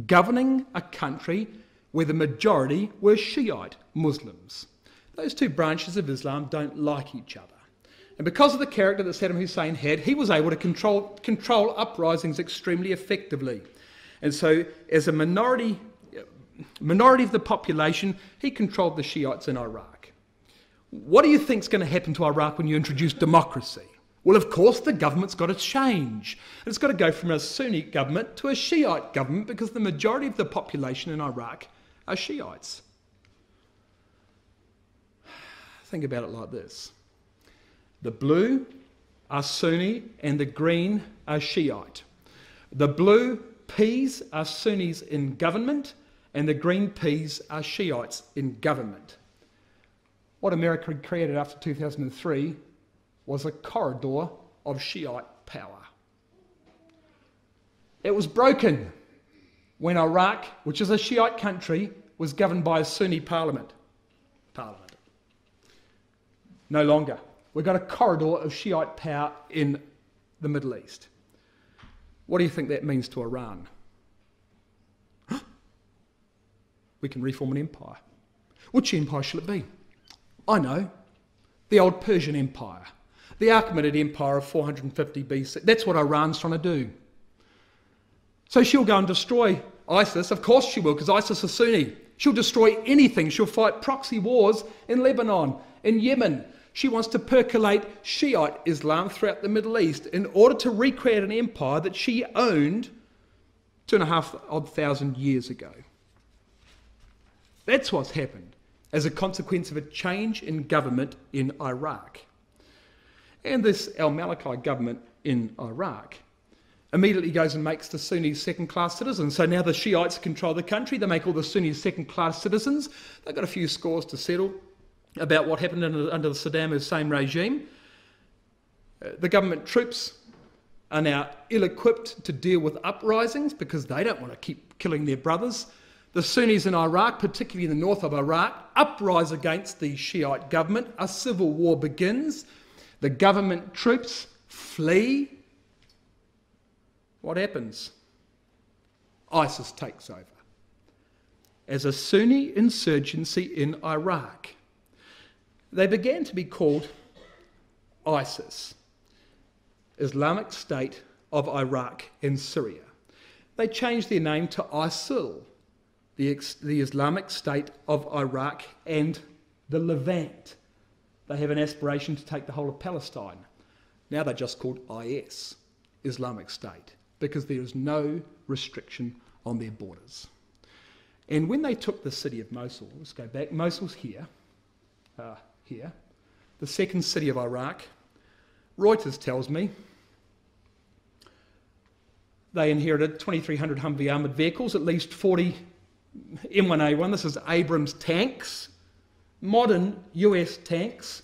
governing a country where the majority were Shiite Muslims. Those two branches of Islam don't like each other. And because of the character that Saddam Hussein had, he was able to control uprisings extremely effectively. And so, as a minority of the population, he controlled the Shiites in Iraq. What do you think is going to happen to Iraq when you introduce democracy? Well, of course, the government's got to change. And it's got to go from a Sunni government to a Shiite government because the majority of the population in Iraq are Shiites. Think about it like this. The blue are Sunni and the green are Shiite. The blue peas are Sunnis in government and the green peas are Shiites in government. What America had created after 2003 was a corridor of Shiite power. It was broken when Iraq, which is a Shiite country, was governed by a Sunni parliament. No longer. We've got a corridor of Shiite power in the Middle East. What do you think that means to Iran? We can reform an empire. Which empire shall it be? I know. The old Persian Empire. The Achaemenid Empire of 450 BC. That's what Iran's trying to do. So she'll go and destroy ISIS. Of course she will, because ISIS is Sunni. She'll destroy anything. She'll fight proxy wars in Lebanon, in Yemen. She wants to percolate Shiite Islam throughout the Middle East in order to recreate an empire that she owned 2,500 years ago. That's what's happened as a consequence of a change in government in Iraq. And this al-Maliki government in Iraq immediately goes and makes the Sunnis second-class citizens. So now the Shiites control the country. They make all the Sunnis second-class citizens. They've got a few scores to settle about what happened under the Saddam Hussein regime. The government troops are now ill-equipped to deal with uprisings because they don't want to keep killing their brothers. The Sunnis in Iraq, particularly in the north of Iraq, uprise against the Shiite government. A civil war begins. The government troops flee. What happens? ISIS takes over as a Sunni insurgency in Iraq. They began to be called ISIS, Islamic State of Iraq and Syria. They changed their name to ISIL, the Islamic State of Iraq and the Levant. They have an aspiration to take the whole of Palestine. Now they're just called IS, Islamic State, because there is no restriction on their borders. And when they took the city of Mosul, let's go back, Mosul's here, the second city of Iraq, Reuters tells me they inherited 2,300 Humvee armoured vehicles, at least 40 M1A1, this is Abrams tanks, modern US tanks,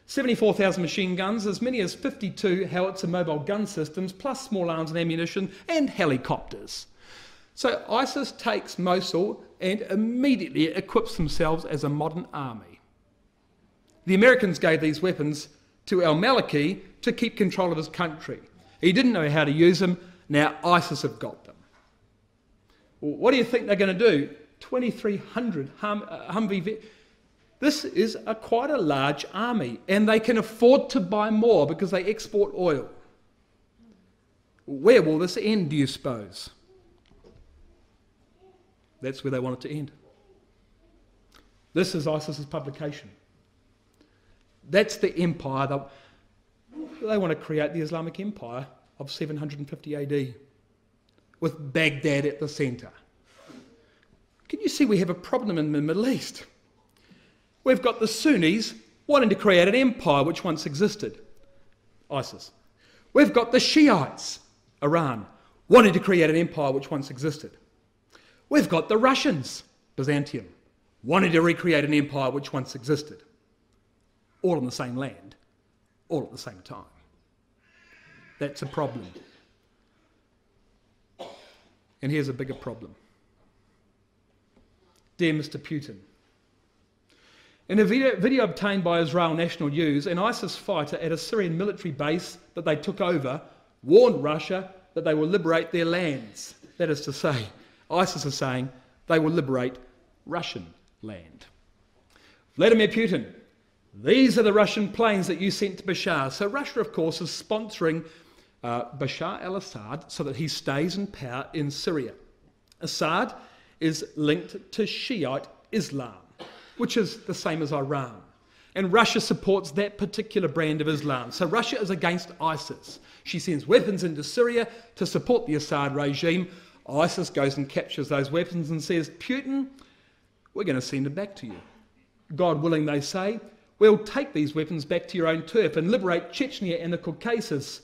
74,000 machine guns, as many as 52 howitzer mobile gun systems, plus small arms and ammunition, and helicopters. So ISIS takes Mosul and immediately equips themselves as a modern army. The Americans gave these weapons to al-Maliki to keep control of his country. He didn't know how to use them, now ISIS have got them. Well, what do you think they're going to do? 2,300 Humvee. This is quite a large army, and they can afford to buy more because they export oil. Where will this end, do you suppose? That's where they want it to end. This is ISIS's publication. That's the empire. They want to create the Islamic Empire of 750 AD with Baghdad at the centre. Can you see we have a problem in the Middle East? We've got the Sunnis wanting to create an empire which once existed, ISIS. We've got the Shiites, Iran, wanting to create an empire which once existed. We've got the Russians, Byzantium, wanting to recreate an empire which once existed. All on the same land, all at the same time. That's a problem. And here's a bigger problem. Dear Mr. Putin, in a video obtained by Israel National News, an ISIS fighter at a Syrian military base that they took over warned Russia that they will liberate their lands. That is to say, ISIS is saying they will liberate Russian land. Vladimir Putin, these are the Russian planes that you sent to Bashar. So Russia, of course, is sponsoring Bashar al-Assad so that he stays in power in Syria. Assad is linked to Shiite Islam, which is the same as Iran. And Russia supports that particular brand of Islam. So Russia is against ISIS. She sends weapons into Syria to support the Assad regime. ISIS goes and captures those weapons and says, Putin, we're going to send them back to you. God willing, they say, we'll take these weapons back to your own turf and liberate Chechnya and the Caucasus.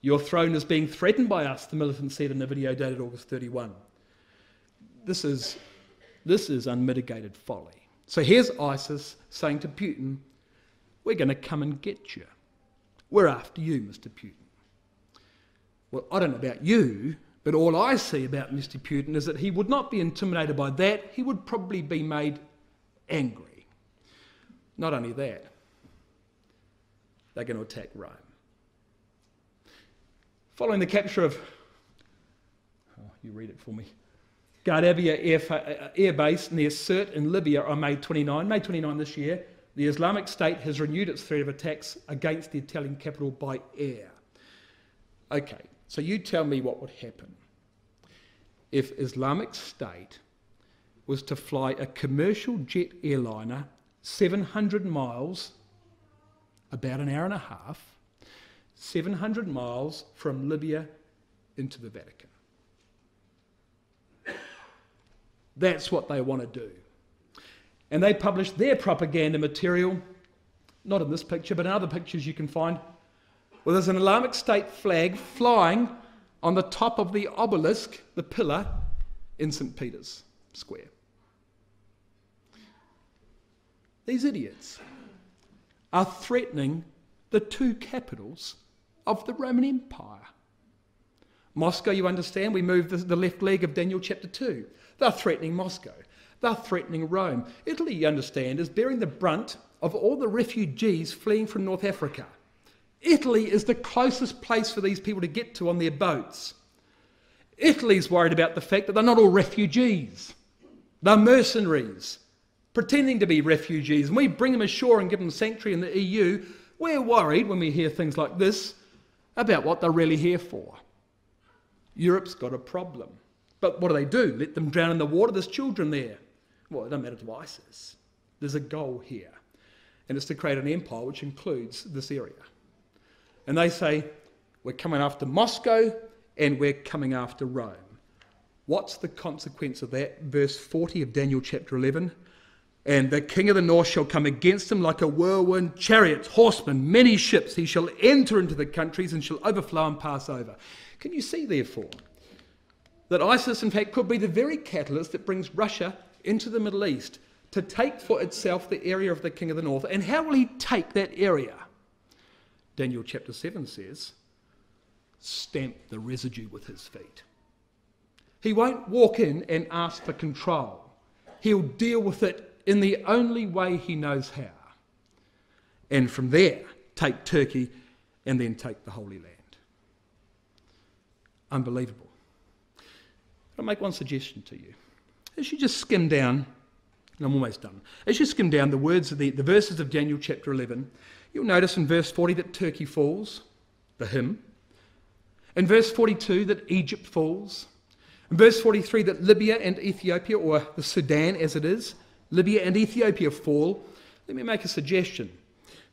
Your throne is being threatened by us, the militant said in a video dated August 31. This is unmitigated folly. So here's ISIS saying to Putin, we're going to come and get you. We're after you, Mr. Putin. Well, I don't know about you, but all I see about Mr. Putin is that he would not be intimidated by that. He would probably be made angry. Not only that, they're going to attack Rome. Following the capture of, you read it for me, Gardabia Air Base near Sirte in Libya on May 29 this year, the Islamic State has renewed its threat of attacks against the Italian capital by air. Okay, so you tell me what would happen if Islamic State was to fly a commercial jet airliner 700 miles, about an hour and a half, 700 miles from Libya into the Vatican. That's what they want to do. And they published their propaganda material, not in this picture, but in other pictures you can find, where there's an Islamic State flag flying on the top of the obelisk, the pillar, in St. Peter's Square. These idiots are threatening the two capitals of the Roman Empire. Moscow, you understand, we moved the left leg of Daniel chapter 2. They're threatening Moscow. They're threatening Rome. Italy, you understand, is bearing the brunt of all the refugees fleeing from North Africa. Italy is the closest place for these people to get to on their boats. Italy's worried about the fact that they're not all refugees. They're mercenaries, pretending to be refugees. And we bring them ashore and give them sanctuary in the EU. We're worried when we hear things like this about what they're really here for. Europe's got a problem. But what do? Let them drown in the water? There's children there. Well, it doesn't matter to ISIS. There's a goal here. And it's to create an empire which includes this area. And they say, we're coming after Moscow and we're coming after Rome. What's the consequence of that? Verse 40 of Daniel chapter 11. And the king of the north shall come against him like a whirlwind, chariots, horsemen, many ships. He shall enter into the countries and shall overflow and pass over. Can you see, therefore, that ISIS, in fact, could be the very catalyst that brings Russia into the Middle East to take for itself the area of the king of the north? And how will he take that area? Daniel chapter 7 says, stamp the residue with his feet. He won't walk in and ask for control. He'll deal with it in the only way he knows how. And from there, take Turkey and then take the Holy Land. Unbelievable. I'll make one suggestion to you. As you just skim down, and I'm almost done, as you skim down the words of the verses of Daniel chapter 11, you'll notice in verse 40 that Turkey falls, the hymn. In verse 42 that Egypt falls. In verse 43 that Libya and Ethiopia, or the Sudan as it is, Libya and Ethiopia fall. Let me make a suggestion.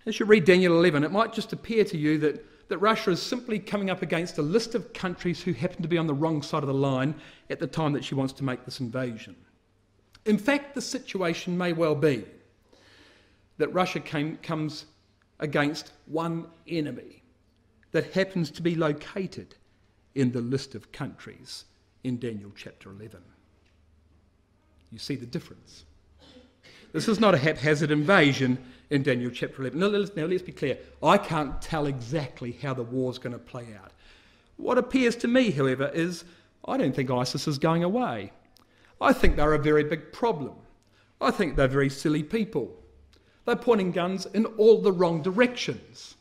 As you read Daniel 11, it might just appear to you that Russia is simply coming up against a list of countries who happen to be on the wrong side of the line at the time that she wants to make this invasion. In fact, the situation may well be that Russia comes against one enemy that happens to be located in the list of countries in Daniel chapter 11. You see the difference. This is not a haphazard invasion in Daniel chapter 11. Now let's be clear. I can't tell exactly how the war's going to play out. What appears to me, however, is I don't think ISIS is going away. I think they're a very big problem. I think they're very silly people. They're pointing guns in all the wrong directions.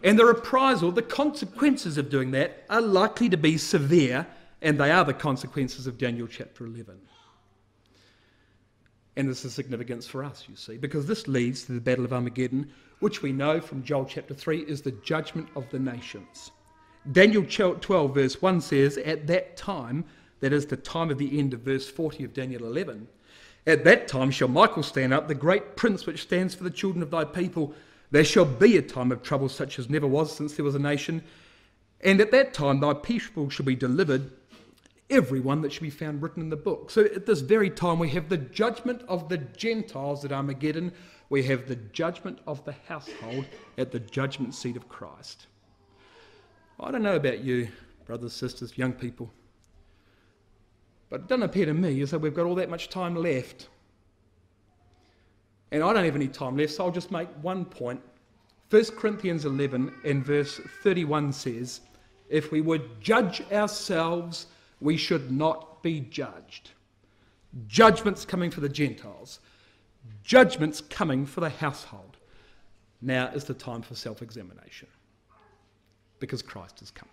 And the reprisal, the consequences of doing that are likely to be severe, and they are the consequences of Daniel chapter 11. And this is significance for us, you see, because this leads to the Battle of Armageddon, which we know from Joel chapter 3 is the judgment of the nations. Daniel 12 verse 1 says, at that time, that is the time of the end of verse 40 of Daniel 11, at that time shall Michael stand up, the great prince which stands for the children of thy people. There shall be a time of trouble such as never was since there was a nation. And at that time thy people shall be delivered, every one that shall be found written in the book. So at this very time we have the judgment of the Gentiles at Armageddon. We have the judgment of the household at the judgment seat of Christ. I don't know about you, brothers, sisters, young people, but it doesn't appear to me as though we've got all that much time left. And I don't have any time left, so I'll just make one point. 1 Corinthians 11 and verse 31 says, if we would judge ourselves, we should not be judged. Judgment's coming for the Gentiles. Judgment's coming for the household. Now is the time for self-examination, because Christ is coming.